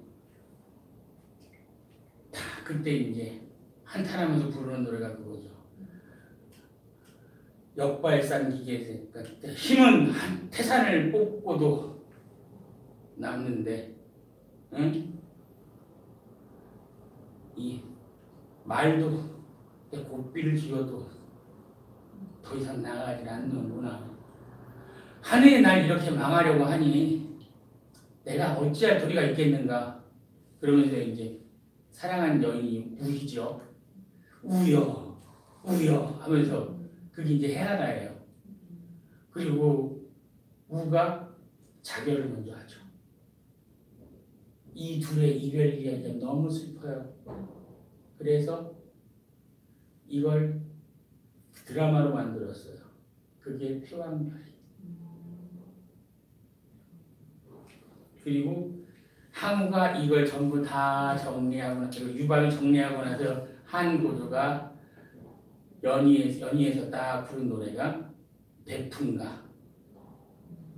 다 그때 이제 한탄하면서 부르는 노래가 그거죠. 역발상기계에서 그러니까 힘은 한 태산을 뽑고도 남는데 응? 이 말도 고삐를 지어도 더 이상 나가지 않는구나. 하늘이 날 이렇게 망하려고 하니 내가 어찌할 도리가 있겠는가. 그러면서 이제 사랑한 여인이 우이죠. 우여 하면서 그게 이제 헤아라예요. 그리고 우가 자결을 먼저 하죠. 이 둘의 이별 이야기가 너무 슬퍼요. 그래서 이걸 드라마로 만들었어요. 그게 표왕별. 그리고 항우가 이걸 전부 다 정리하고 나서 유방을 정리하고 나서 한 고조가 연희에서 딱 부른 노래가 백풍가.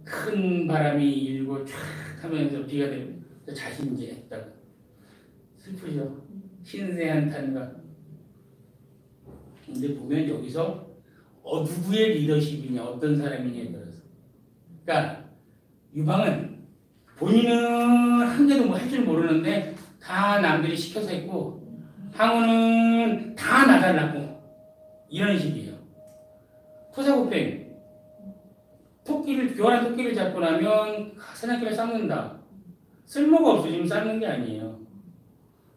큰 바람이 일고 쫙 하면서 비가 내리고 자신이 했다고. 슬프죠. 신세 한탄가. 근데 보면 여기서 누구의 리더십이냐 어떤 사람이냐에 따라서 그러니까 유방은 본인은 한 개도 뭐 할 줄 모르는데 다 남들이 시켜서 했고 항우는 다 나달라고 이런 식이에요. 토사구팽 교환한 토끼를 잡고 나면 사냥개를 삶는다. 쓸모가 없어지면 삶는 게 아니에요.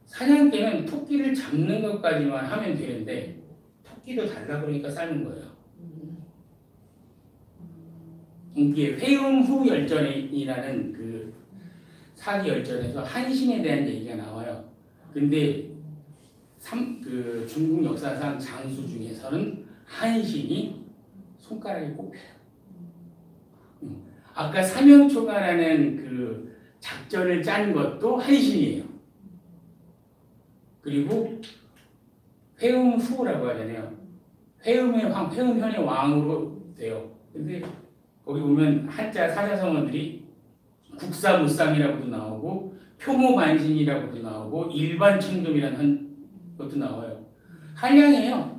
사냥개는 토끼를 잡는 것까지만 하면 되는데 토끼도 달라 그러니까 삶는 거예요. 이게 회음 후 열전이라는 그 사기 열전에서 한신에 대한 얘기가 나와요. 근데 그 중국 역사상 장수 중에서는 한신이 손가락에 꼽혀요. 아까 사명초가라는 그 작전을 짠 것도 한신이에요. 그리고 회음 후라고 하잖아요. 회음현의 왕으로 돼요. 근데 거기 보면 한자 사자성어들이 국사무쌍이라고도 나오고 표모반신이라고도 나오고 일반천금이라는 것도 나와요. 한량이에요.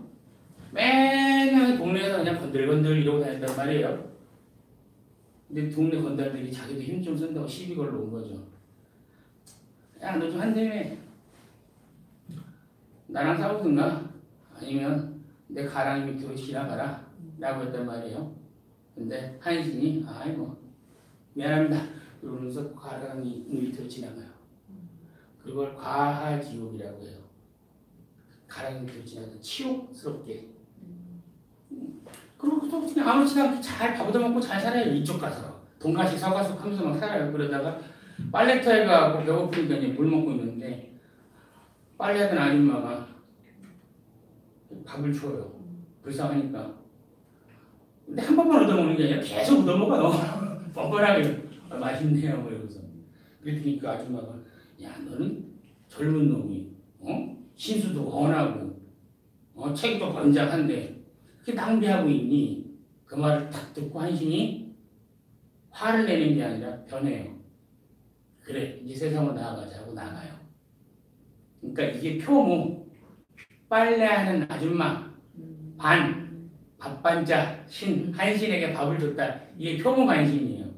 맨날 동네에서 그냥 건들건들 이러고 다녔단 말이에요. 근데 동네 건달들이 자기도 힘 좀 쓴다고 시비 걸러 온 거죠. 야, 너 좀 한대매. 나랑 싸우든가 아니면 내 가랑이 밑으로 지나가라 라고 했단 말이에요. 근데 한신이 아이 뭐 미안합니다 이러면서 가랑이 밑으로 지나가요. 그걸 과하지옥이라고 해요. 가랑이 밑으로 지나가서 치욕스럽게. 그리고 또 그냥 아무렇지 않게 잘 밥도 먹고 잘 살아요. 이쪽 가서 돈가시 서가서 하면서 막 살아요. 그러다가 빨래터에 가고 배고프니까 이제 물 먹고 있는데 빨래하던 아줌마가 밥을 줘요. 불쌍하니까. 근데 한 번만 얻어먹는 게 아니라 계속 얻어먹어요. 뻔뻔하게 맛있네요. 그러면서. 그랬더니 그 아줌마가 야 너는 젊은 놈이 신수도 원하고 책도 건장한데 그렇게 낭비하고 있니? 그 말을 딱 듣고 한신이 화를 내는 게 아니라 변해요. 그래 이제 세상으로 나아가자고 나가요. 그러니까 이게 표모 빨래하는 아줌마 밥반자 신 한신에게 밥을 줬다. 이게 표모 반신이에요.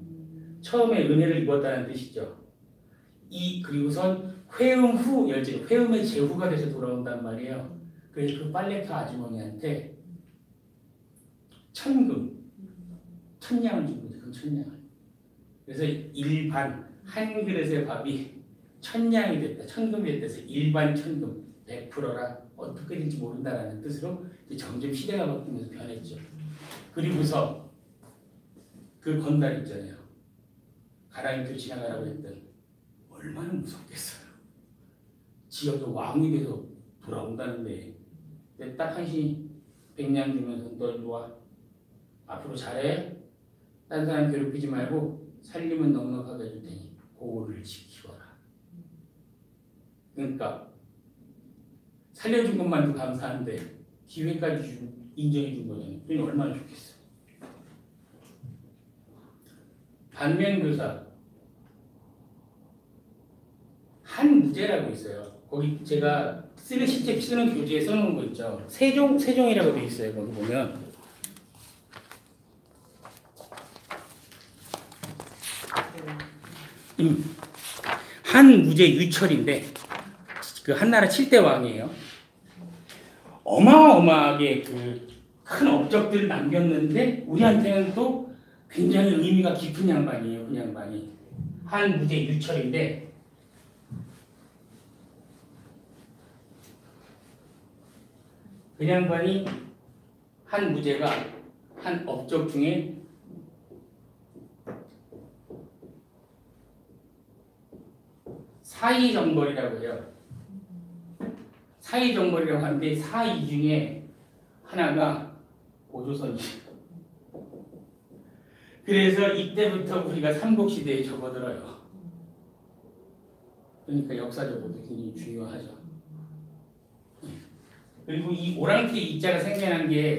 처음에 은혜를 입었다는 뜻이죠. 그리고선 회음 후 열전 회음의 제후가 돼서 돌아온단 말이에요. 그래서 그 빨래터 아주머니한테 천냥을 준 거죠. 그 천냥을. 그래서 일반 한 그릇의 밥이 천냥이 됐다. 천금이 됐다. 일반 천금 100%라 어떻게 될지 모른다라는 뜻으로 점점 시대가 바뀌면서 변했죠. 그리고서 그 건달 있잖아요. 가랑이 밑으로 지나가라고 했던 얼마나 무섭겠어요. 지역의 왕이 돼서 돌아온다는데 딱 한신이 백냥 주면서 너 일로 와. 앞으로 잘해. 딴 사람 괴롭히지 말고 살림은 넉넉하게 해줄 테니 그거를 지키거라. 그러니까 살려준 것만도 감사한데 기회까지 인정해 준 거잖아요. 그러니 얼마나 좋겠어요. 반면교사 한무제라고 있어요. 거기 제가 실제 쓰는 교재에 써놓은 거 있죠. 세종이라고 돼 있어요. 거기 보면 한무제 유철인데 그 한나라 7대 왕이에요. 어마어마하게 그 큰 업적들을 남겼는데 우리한테는 또 굉장히 의미가 깊은 양반이에요. 그 양반이 한무제 유철인데 그 양반이 한무제가 한 업적 중에 사이정벌이라고 해요. 사이정벌이라고 하는데 사이 중에 하나가 고조선이에요. 그래서 이때부터 우리가 삼국시대에 접어들어요. 그러니까 역사적으로 굉장히 중요하죠. 그리고 이 오랑캐 이자가 생겨난 게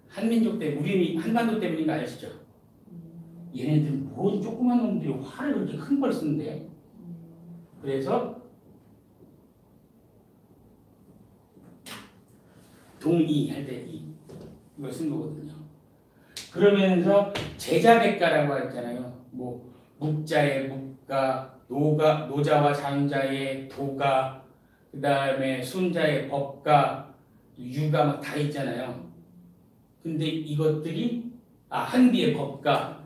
한민족 때문에 우리 한반도 때문인 거 아시죠? 얘네들 뭔 조그만 놈들이 화를 그렇게 큰 걸 쓰는데 그래서 동의 할 때 이걸 쓴 거거든요. 그러면서 제자백가라고 했잖아요. 뭐 묵자의 묵가, 노자와 장자의 도가, 그 다음에 순자의 법가, 유가 막 다 있잖아요. 근데 이것들이 한비의 법가.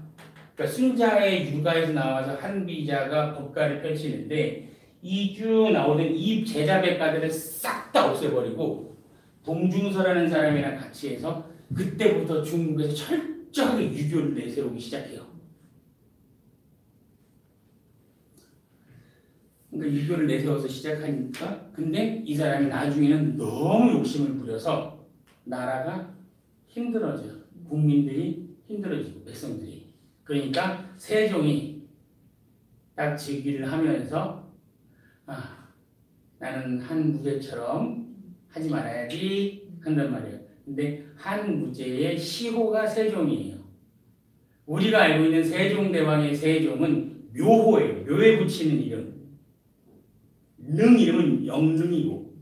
그러니까 순자의 육아에서 나와서 한비자가 법가를 펼치는데 이 쭉 나오는 이 제자백가들을 싹 다 없애버리고 동중서라는 사람이랑 같이 해서 그때부터 중국에서 철저하게 유교를 내세우기 시작해요. 그러니까 유교를 내세워서 시작하니까 근데 이 사람이 나중에는 너무 욕심을 부려서 나라가 힘들어져요. 국민들이 힘들어지고 백성들이. 그러니까 세종이 딱 즉위를 하면서 나는 한무제처럼 하지 말아야지 한단 말이에요. 근데 한무제의 시호가 세종이에요. 우리가 알고 있는 세종대왕의 세종은 묘호예요. 묘에 붙이는 이름. 능 이름은 영능이고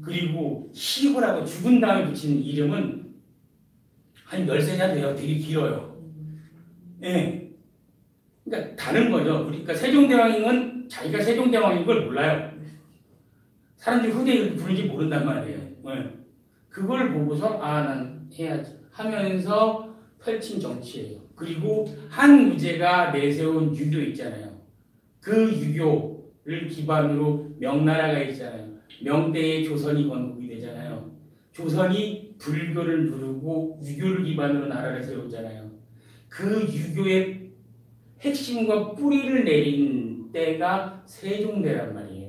그리고 시호라고 죽은 다음에 붙이는 이름은 한 13자 돼요. 되게 길어요. 예. 그러니까 다른 거죠. 그러니까 세종대왕은 자기가 세종대왕인 걸 몰라요. 사람들이 후대에 부르는지 모른단 말이에요. 예. 그걸 보고서 난 해야지 하면서 펼친 정치예요. 그리고 한무제가 내세운 유교 있잖아요. 그 유교를 기반으로 명나라가 있잖아요. 명대의 조선이 건국이 되잖아요. 조선이 불교를 누르고 유교를 기반으로 나라를 세우잖아요. 그 유교의 핵심과 뿌리를 내린 때가 세종대란 말이에요.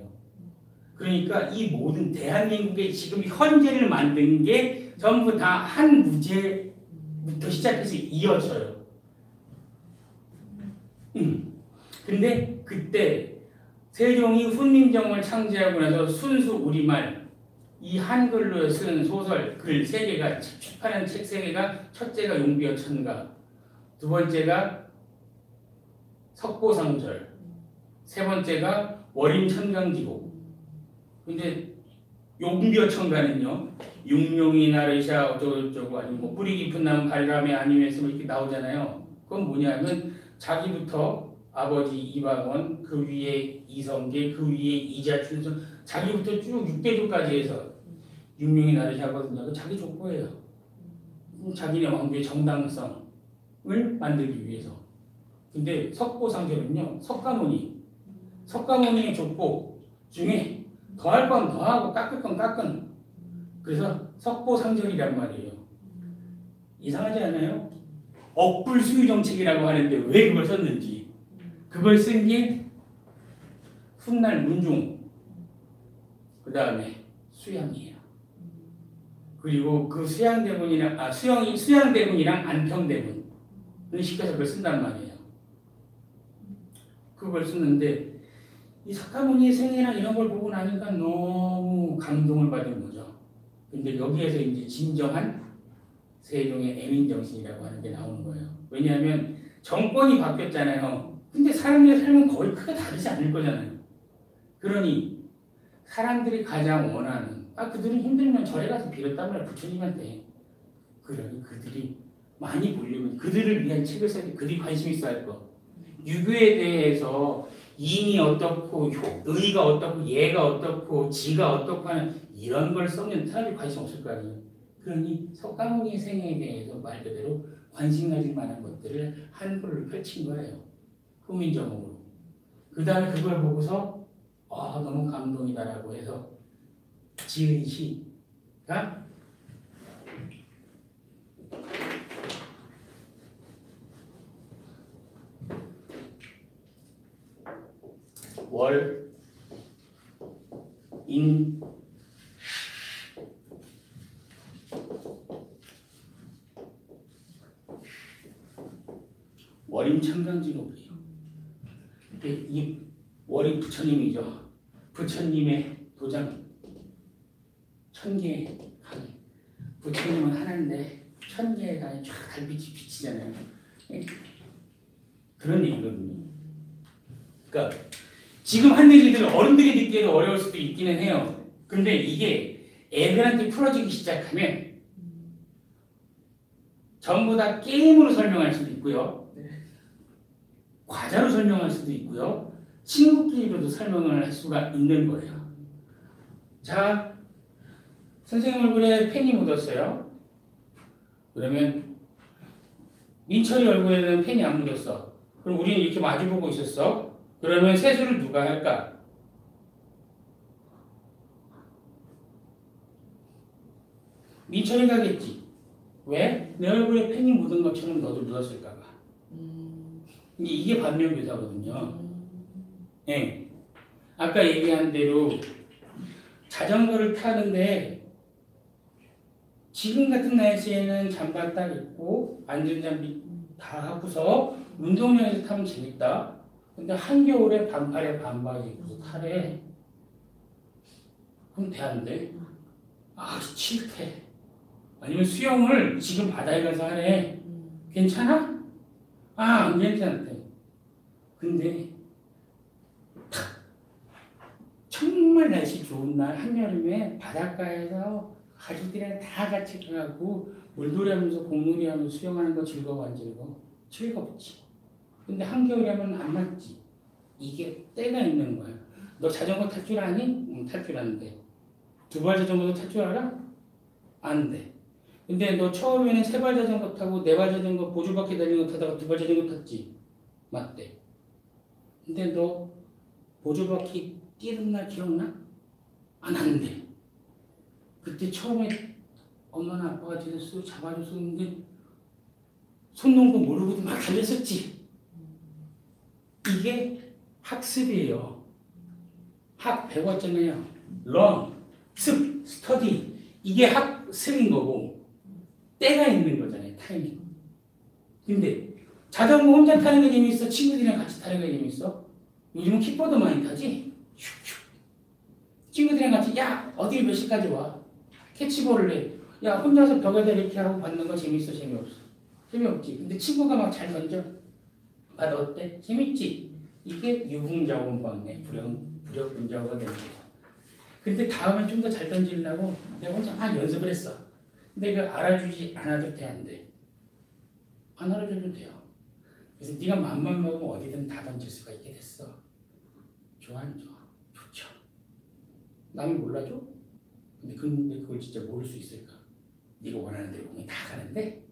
그러니까 이 모든 대한민국의 지금 현재를 만든 게 전부 다 한무제부터 시작해서 이어져요. 근데 그때 세종이 훈민정음을 창제하고 나서 순수 우리말 이 한글로 쓴 소설 글 3개가 출판한 책 3개가 첫째가 용비어천가 두 번째가 석고상절 세 번째가 월임천강기록. 근데 용비어천가는요 육룡이 나르샤 어쩌고저쩌고 아니면 뭐 뿌리 깊은 나무 발람에 아니면서 이렇게 나오잖아요. 그건 뭐냐면 자기부터 아버지 이방원 그 위에 이성계 그 위에 이자춘선 자기부터 쭉 6대조까지 해서 육룡이 나르샤거든요. 자기 족보예요. 자기네 왕조의 정당성을 만들기 위해서. 근데 석고상절은요 석가모니의 족보 중에 더할 건 더하고 깎을 건 깎은 그래서 석고상절이란 말이에요. 이상하지 않아요? 억불수의 정책이라고 하는데 왜 그걸 썼는지 그걸 쓴 게 훗날 문중 그 다음에 수양이에요. 그리고 그 수양대군이랑 수양대군이랑 안평대군을 시켜서 그걸 쓴단 말이에요. 그걸 쓰는데 이 석가모니의 생애나 이런 걸 보고 나니까 너무 감동을 받은 거죠. 근데 여기에서 이제 진정한 세종의 애민정신이라고 하는 게 나오는 거예요. 왜냐하면 정권이 바뀌었잖아요. 근데 사람들의 삶은 거의 크게 다르지 않을 거잖아요. 그러니 사람들이 가장 원하는 그들은 힘들면 절에 가서 빌었단 말이야. 부처님한테. 그러니 그들이 많이 보려면 그들을 위한 책을 써야 돼. 그들이 관심 있어 할 거. 유교에 대해서 인이 어떻고 의가 어떻고 예가 어떻고 지가 어떻고 하는 이런 걸 써면 사람들이 관심 없을 거 아니에요. 그러니 석가모니의 생애에 대해서 말 그대로 관심 가질 만한 것들을 한글로 펼친 거예요. 훈민정음으로. 그 다음에 그걸 보고서 너무 감동이다라고 해서 지은 시가 월임천강기록이에요. 이 월이 부처님이죠. 부처님의 도장 1000개의 강이. 부처님은 하나인데 1000개의 강이 쫙 달빛이 비치잖아요. 그런 얘기거든요. 그러니까 지금 한 얘기들 어른들이 듣기에도 어려울 수도 있기는 해요. 근데 이게 애들한테 풀어지기 시작하면 전부 다 게임으로 설명할 수도 있고요. 과자로 설명할 수도 있고요. 친구끼리로도 설명을 할 수가 있는 거예요. 자, 선생님 얼굴에 펜이 묻었어요. 그러면 민철이 얼굴에는 펜이 안 묻었어. 그럼 우리는 이렇게 마주보고 있었어. 그러면 세수를 누가 할까? 민철이가 하겠지. 왜? 내 얼굴에 펜이 묻은 것처럼 너도 묻었을까봐. 이게 반면교사거든요. 예. 아까 얘기한 대로 자전거를 타는데 지금 같은 날씨에는 잠바 딱 입고 안전장비 다 하고서 운동장에서 타면 재밌다. 근데 한겨울에 반팔에 반바지 입고 타래. 그럼 돼 안 돼? 아 싫대. 아니면 수영을 지금 바다에 가서 하래. 괜찮아? 아 안 괜찮대. 근데 정말 날씨 좋은 날 한여름에 바닷가에서 가족들이랑 다 같이 가고 물놀이 하면서 공놀이 하면서 수영하는 거 즐거워 안 즐거워? 즐겁지. 근데 한겨울에 하면 안 맞지. 이게 때가 있는 거야. 너 자전거 탈 줄 아니? 응, 탈 줄 아는데. 두발 자전거도 탈 줄 알아? 안 돼. 근데 너 처음에는 세발 자전거 타고 네발 자전거 보조바퀴 달린 거 타다가 두발 자전거 탔지? 맞대. 근데 너 보조바퀴 뛰는 날 기억나? 안 한대. 그때 처음에 엄마나 아빠가 뒤에서 쑥 잡아줬었는데 손 놓은 거 모르고도 막 달렸었지. 이게 학습이에요. 학 배웠잖아요. learn, 습, study. 이게 학습인 거고 때가 있는 거잖아요. 타이밍. 근데 자전거 혼자 타는 게 재밌어? 친구들이랑 같이 타는 게 재밌어? 요즘은 킥보드 많이 타지? 슉슉. 친구들이랑 같이 야 어디 몇 시까지 와? 캐치볼을 해. 야 혼자서 벽에다 이렇게 하고 받는 거 재밌어? 재미없어? 재미없지. 근데 친구가 막 잘 던져. 아 너 어때? 재밌지? 이게 유흥자원방의 부력분자가 되는 거야. 근데 다음에 좀 더 잘 던지려고 내가 혼자 막 연습을 했어. 근데 그 알아주지 않아도 돼 안 돼? 안 알아줘도 돼요. 그래서 네가 마음만 먹으면 어디든 다 던질 수가 있게 됐어. 좋아 안 좋아? 좋죠. 남이 몰라줘? 근데 그걸 진짜 모를 수 있을까? 네가 원하는 대로 공이 다 가는데?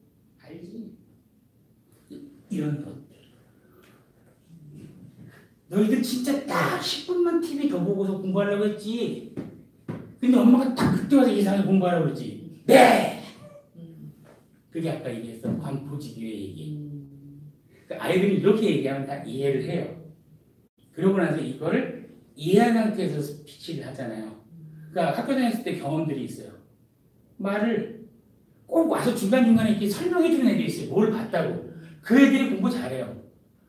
알지? 이런 것들. 너희들 진짜 딱 10분만 TV 더 보고서 공부하려고 했지. 근데 엄마가 딱 그때 와서 이상하게 공부하라고 그러지. 네! 그게 아까 얘기했던 관포지기의 얘기. 그러니까 아이들이 이렇게 얘기하면 다 이해를 해요. 그러고 나서 이거를 이해한 상태에서 스피치를 하잖아요. 그러니까 학교 다녔을 때 경험들이 있어요. 말을 꼭 와서 중간중간에 이렇게 설명해주는 애들이 있어요. 뭘 봤다고. 그 애들이 공부 잘해요.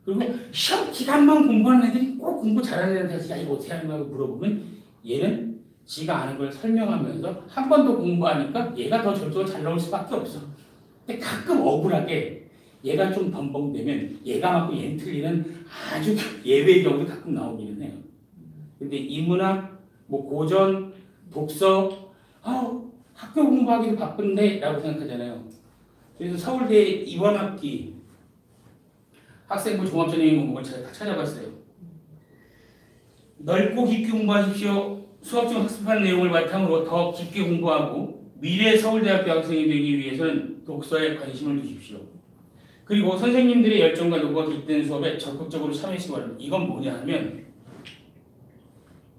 그리고 시험 기간만 공부하는 애들이 꼭 공부 잘하는 애들한테 야 이거 어떻게 하는 거야 물어보면 얘는 지가 아는 걸 설명하면서 한 번 더 공부하니까 얘가 더 점수가 잘 나올 수밖에 없어. 근데 가끔 억울하게 얘가 좀 덤벙되면 얘가 맞고 얘는 틀리는 아주 예외의 경우도 가끔 나오기는 해요. 근데 인문학, 뭐 고전, 독서, 학교 공부하기도 바쁜데 라고 생각하잖아요. 그래서 서울대 이번 학기 학생부 종합전형 공부를 제가 다 찾아봤어요. 넓고 깊게 공부하십시오. 수업 중 학습한 내용을 바탕으로 더 깊게 공부하고 미래 서울대학교 학생이 되기 위해서는 독서에 관심을 두십시오. 그리고 선생님들의 열정과 노고가 깃든 수업에 적극적으로 참여하시기 바랍니다. 이건 뭐냐 하면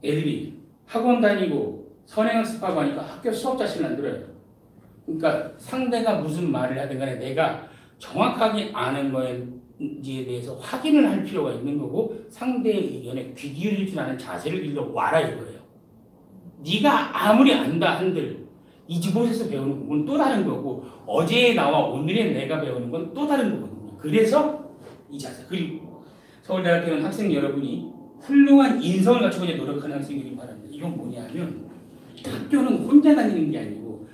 애들이 학원 다니고 선행학습하고 하니까 학교 수업 자신을 안 들어요. 그러니까 상대가 무슨 말을 하든 간에 내가 정확하게 아는 거인지에 대해서 확인을 할 필요가 있는 거고 상대의 의견에 귀 기울일 줄 아는 자세를 길러 와라 이거예요. 네가 아무리 안다 한들 이곳에서 배우는 공부는 또 다른 거고 어제의 나와 오늘의 내가 배우는 건 또 다른 거거든요. 그래서 이 자세. 그리고 서울대학교는 학생 여러분이 훌륭한 인성을 갖추고 이제 노력하는 학생들이 바랍니다. 이건 뭐냐면 학교는 혼자 다니는 게 아니고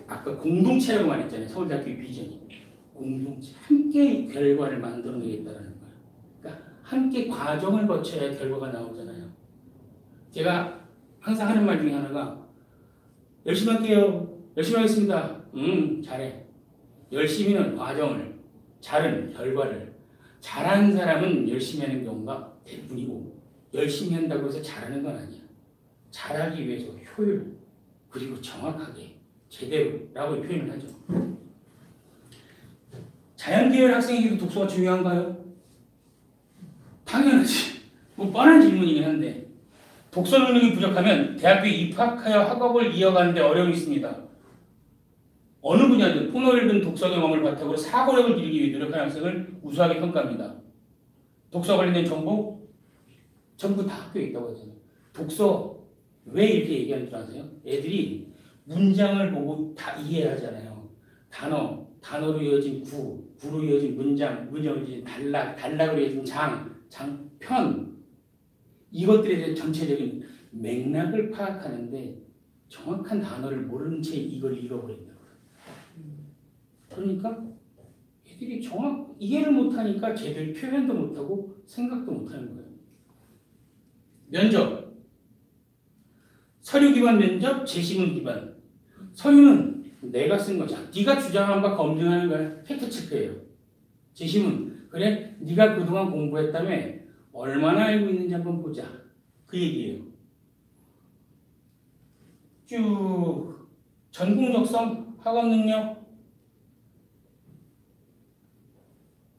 아까 공동체라고 말했잖아요. 서울대학교의 비전이. 공동체. 함께 결과를 만들어내겠다는 거예요. 그러니까 함께 과정을 거쳐야 결과가 나오잖아요. 제가 항상 하는 말 중에 하나가 열심히 할게요. 열심히 하겠습니다. 잘해. 열심히는 과정을, 잘은 결과를. 잘하는 사람은 열심히 하는 경우가 대부분이고 열심히 한다고 해서 잘하는 건 아니야. 잘하기 위해서 효율, 그리고 정확하게, 제대로라고 표현을 하죠. 자연계열 학생에게도 독서가 중요한가요? 당연하지. 뭐 뻔한 질문이긴 한데 독서 능력이 부족하면 대학교에 입학하여 학업을 이어가는 데 어려움이 있습니다. 어느 분야든 폭넓은 독서 경험을 바탕으로 사고력을 기르기 위해 노력하는 학생을 우수하게 평가합니다. 독서 관련된 정보 전부 다 학교에 있다고 하잖아요. 독서 왜 이렇게 얘기하는 줄 아세요? 애들이 문장을 보고 다 이해하잖아요. 단어로 이어진 구로 이어진 문장으로 이어진 단락으로 이어진 편 이것들에 대한 전체적인 맥락을 파악하는데 정확한 단어를 모르는 채 이걸 읽어버린다. 그러니까 애들이 이해를 못하니까 제대로 표현도 못하고 생각도 못하는 거예요. 면접. 서류 기반 면접, 제시문 기반. 서류는 내가 쓴 거잖아. 네가 주장한 바 검증하는 거야. 팩트체크예요. 제시문. 그래? 네가 그동안 공부했다며 얼마나 알고 있는지 한번 보자. 그 얘기예요. 쭉 전공 적성, 학업 능력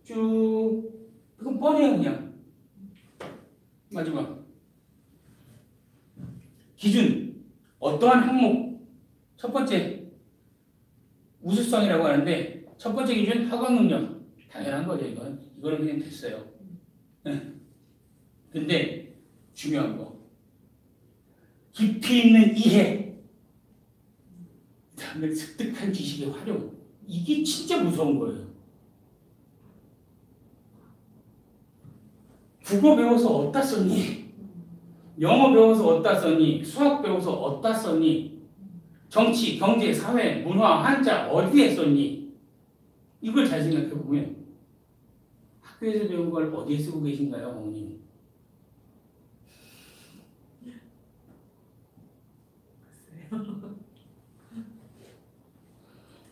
쭉 그건 뻔해요 그냥. 마지막 기준 어떠한 항목 첫 번째 우수성이라고 하는데 첫 번째 기준 학업 능력 당연한 거죠 이거는 그냥 됐어요. 근데 중요한 거 깊이 있는 이해 그다음에 습득한 지식의 활용 이게 진짜 무서운 거예요. 국어 배워서 어디다 썼니? 영어 배워서 어디다 썼니? 수학 배워서 어디다 썼니? 정치, 경제, 사회, 문화, 한자 어디에 썼니? 이걸 잘 생각해 보면 학교에서 배운 걸 어디에 쓰고 계신가요, 어머님?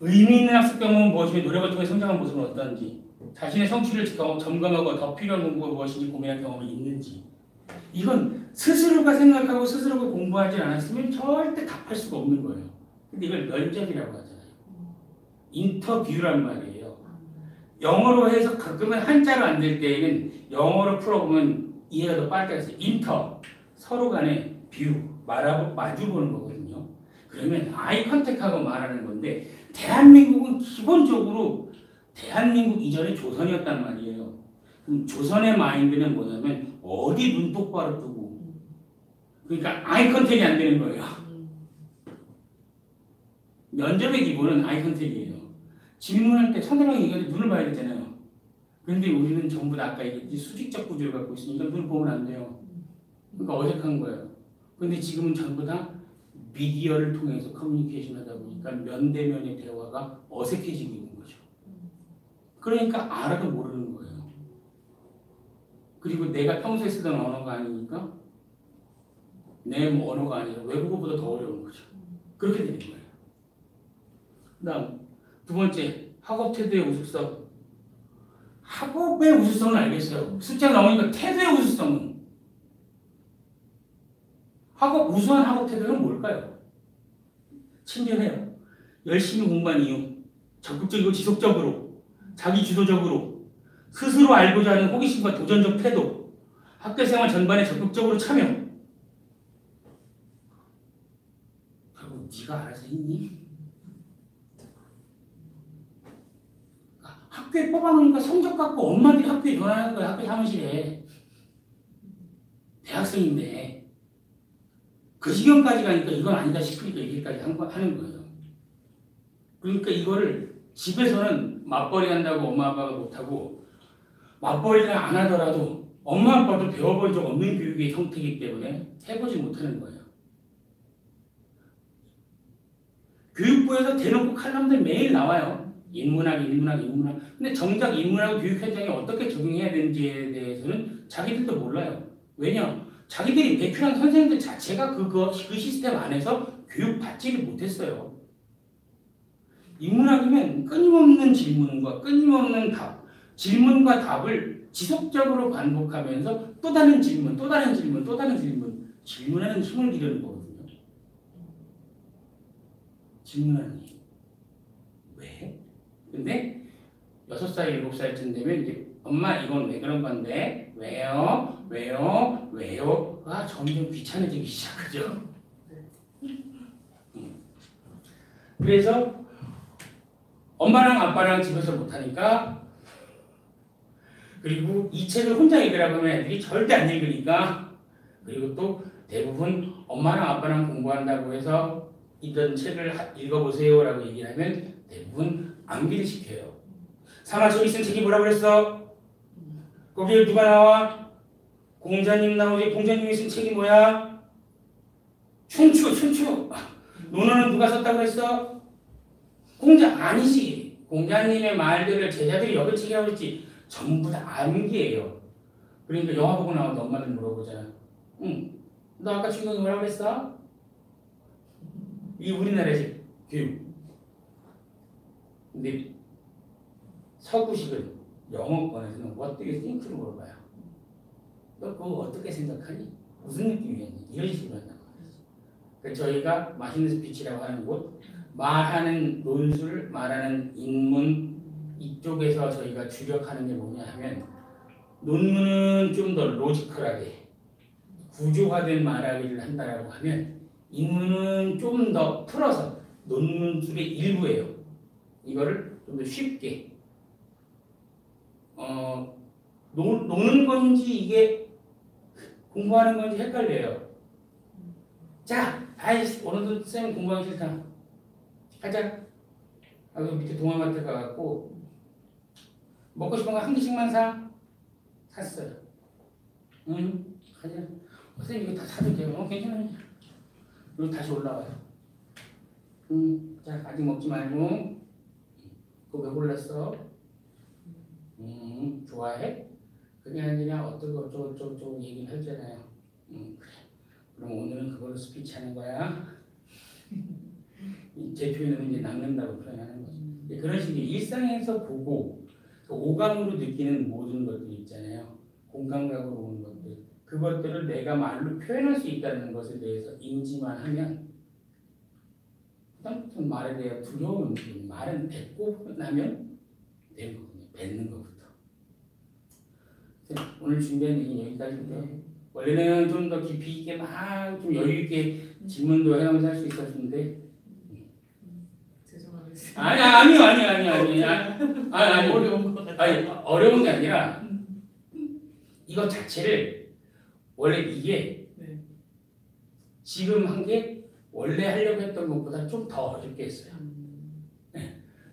의미 있는 학습 경험은 무엇이며 노력을 통해 성장한 모습은 어떠한지 자신의 성취를 점검하고 더 필요한 공부가 무엇인지 고민한 경험이 있는지 이건 스스로가 생각하고 스스로가 공부하지 않았으면 절대 답할 수가 없는 거예요. 근데 이걸 면접이라고 하잖아요. 인터뷰란 말이에요. 영어로 해서 가끔은 한자로 안 될 때에는 영어로 풀어보면 이해가 더 빨리 가서 서로 간에 말하고 마주보는 거거든요. 그러면 아이 컨택하고 말하는 건데 대한민국은 기본적으로 대한민국 이전에 조선이었단 말이에요. 그럼 조선의 마인드는 뭐냐면 어디 눈 똑바로 뜨고 그러니까 아이 컨택이 안 되는 거예요. 면접의 기본은 아이 컨택이에요. 질문할 때 상대방이 얘기할 때 눈을 봐야 되잖아요. 그런데 우리는 전부 다 아까 얘기했듯이 수직적 구조를 갖고 있으니까 눈을 보면 안 돼요. 그러니까 어색한 거예요. 그런데 지금은 전부 다 미디어를 통해서 커뮤니케이션 하다 보니까 면대면의 대화가 어색해지고 있는 거죠. 그러니까 알아도 모르는 거예요. 그리고 내가 평소에 쓰던 언어가 아니니까 내 언어가 아니라 외국어보다 더 어려운 거죠. 그렇게 되는 거예요. 그 다음 두 번째 학업 태도의 우수성. 학업의 우수성은 알겠어요. 숫자 나오니까 태도의 우수성은 우수한 학업 태도는 뭘까요? 친절해요. 열심히 공부한 이유, 적극적이고 지속적으로, 자기 주도적으로, 스스로 알고자 하는 호기심과 도전적 태도, 학교생활 전반에 적극적으로 참여. 결국 네가 알아서 했니? 학교에 뽑아놓으니까 성적 갖고 엄마들이 학교에 전화하는 거야. 학교 사무실에. 대학생인데. 그 지경까지 가니까 이건 아니다 싶으니까 이렇게까지 하는 거예요. 그러니까 이거를 집에서는 맞벌이 한다고 엄마 아빠가 못하고 맞벌이를 안 하더라도 엄마 아빠도 배워본 적 없는 교육의 형태이기 때문에 해보지 못하는 거예요. 교육부에서 대놓고 칼럼들 매일 나와요. 인문학. 근데 정작 인문학을 교육 현장에 어떻게 적용해야 되는지에 대해서는 자기들도 몰라요. 왜냐? 자기들이 배출한 선생님들 자체가 그 시스템 안에서 교육받지를 못했어요. 인문학이면 끊임없는 질문과 끊임없는 답, 질문과 답을 지속적으로 반복하면서 또 다른 질문, 질문하는 힘을 기르는 거거든요. 질문하는 힘. 왜? 근데 6살, 7살쯤 되면 이제 엄마 이건 왜 그런 건데? 왜요? 왜요? 왜요? 가 점점 귀찮아지기 시작하죠. 그래서 엄마랑 아빠랑 집에서 못하니까 그리고 이 책을 혼자 읽으라고 하면 애들이 절대 안 읽으니까 그리고 또 대부분 엄마랑 아빠랑 공부한다고 해서 이런 책을 읽어보세요라고 얘기를 하면 대부분 암기를 시켜요. 사마 저기 쓴 책이 뭐라 그랬어? 거기에 누가 나와? 공자님 나오지. 공자님이 쓴 책이 뭐야? 춘추. 논어는 누가 썼다고 했어? 공자 아니지. 공자님의 말들을 제자들이 여기 책이라고 했지. 전부 다 암기예요. 그러니까 영화 보고 나오는데 엄마들 물어보잖아. 응. 너 아까 중국이 뭐라고 그랬어? 이 우리나라식 교육. 근데 서구식은 영어권에서는 what do you think를 물어봐요. 너 그거 어떻게 생각하니? 무슨 느낌이었니? 이런 식으로 한단 말이지. 그러니까 저희가 맛있는 스피치라고 하는 곳, 말하는 논술, 말하는 인문 이쪽에서 저희가 주력하는 게 뭐냐 하면 논문은 좀 더 로지컬하게 구조화된 말하기를 한다라고 하면 인문은 좀 더 풀어서 논문술의 일부예요. 이거를 좀 더 쉽게 노는 건지 이게 공부하는 건지 헷갈려요. 자, 아이씨 오늘도 쌤 공부하기 싫다. 가자. 아, 그 밑에 동화마트 가갖고 먹고 싶은 거 한 개씩만 사. 샀어요. 응, 가자. 선생님 이거 다 사도 돼요. 괜찮아요. 그리고 다시 올라와요. 자 아직 먹지 말고. 그거 왜 골랐어? 좋아해? 그게 아니라 어쩌고 저쩌고 얘기를 하잖아요. 그래. 그럼 오늘은 그걸로 스피치 하는 거야. 제 표현은 이제 낚는다고 표현하는 거죠. 그런 식의 일상에서 보고 그 오감으로 느끼는 모든 것들 있잖아요. 공감각으로 오는 것들. 그것들을 내가 말로 표현할 수 있다는 것에 대해서 인지만 하면 그다음부터 말에 대해 두려움은 말은 뱉고 나면 되는 거거든요. 뱉는 것부터. 오늘 준비한 얘기는 여기까지고요. 원래는 좀 더 깊이 있게 막 좀 여유 있게 질문도 해가면서 할 수 있었는데 죄송합니다. 아니 어려운 것 같아요. 아니 어려운 게 아니라 이거 자체를 원래 이게 네. 지금 한 게 원래 하려고 했던 것보다 좀 더 어렵게 했어요.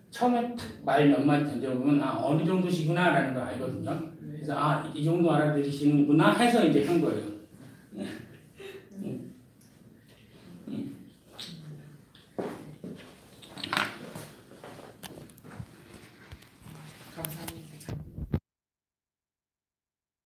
처음에 말 몇 마디 던져보면 어느 정도시구나라는 걸 알거든요. 그래서 이 정도 알아들으시는구나 해서 이제 한 거예요. 감사합니다.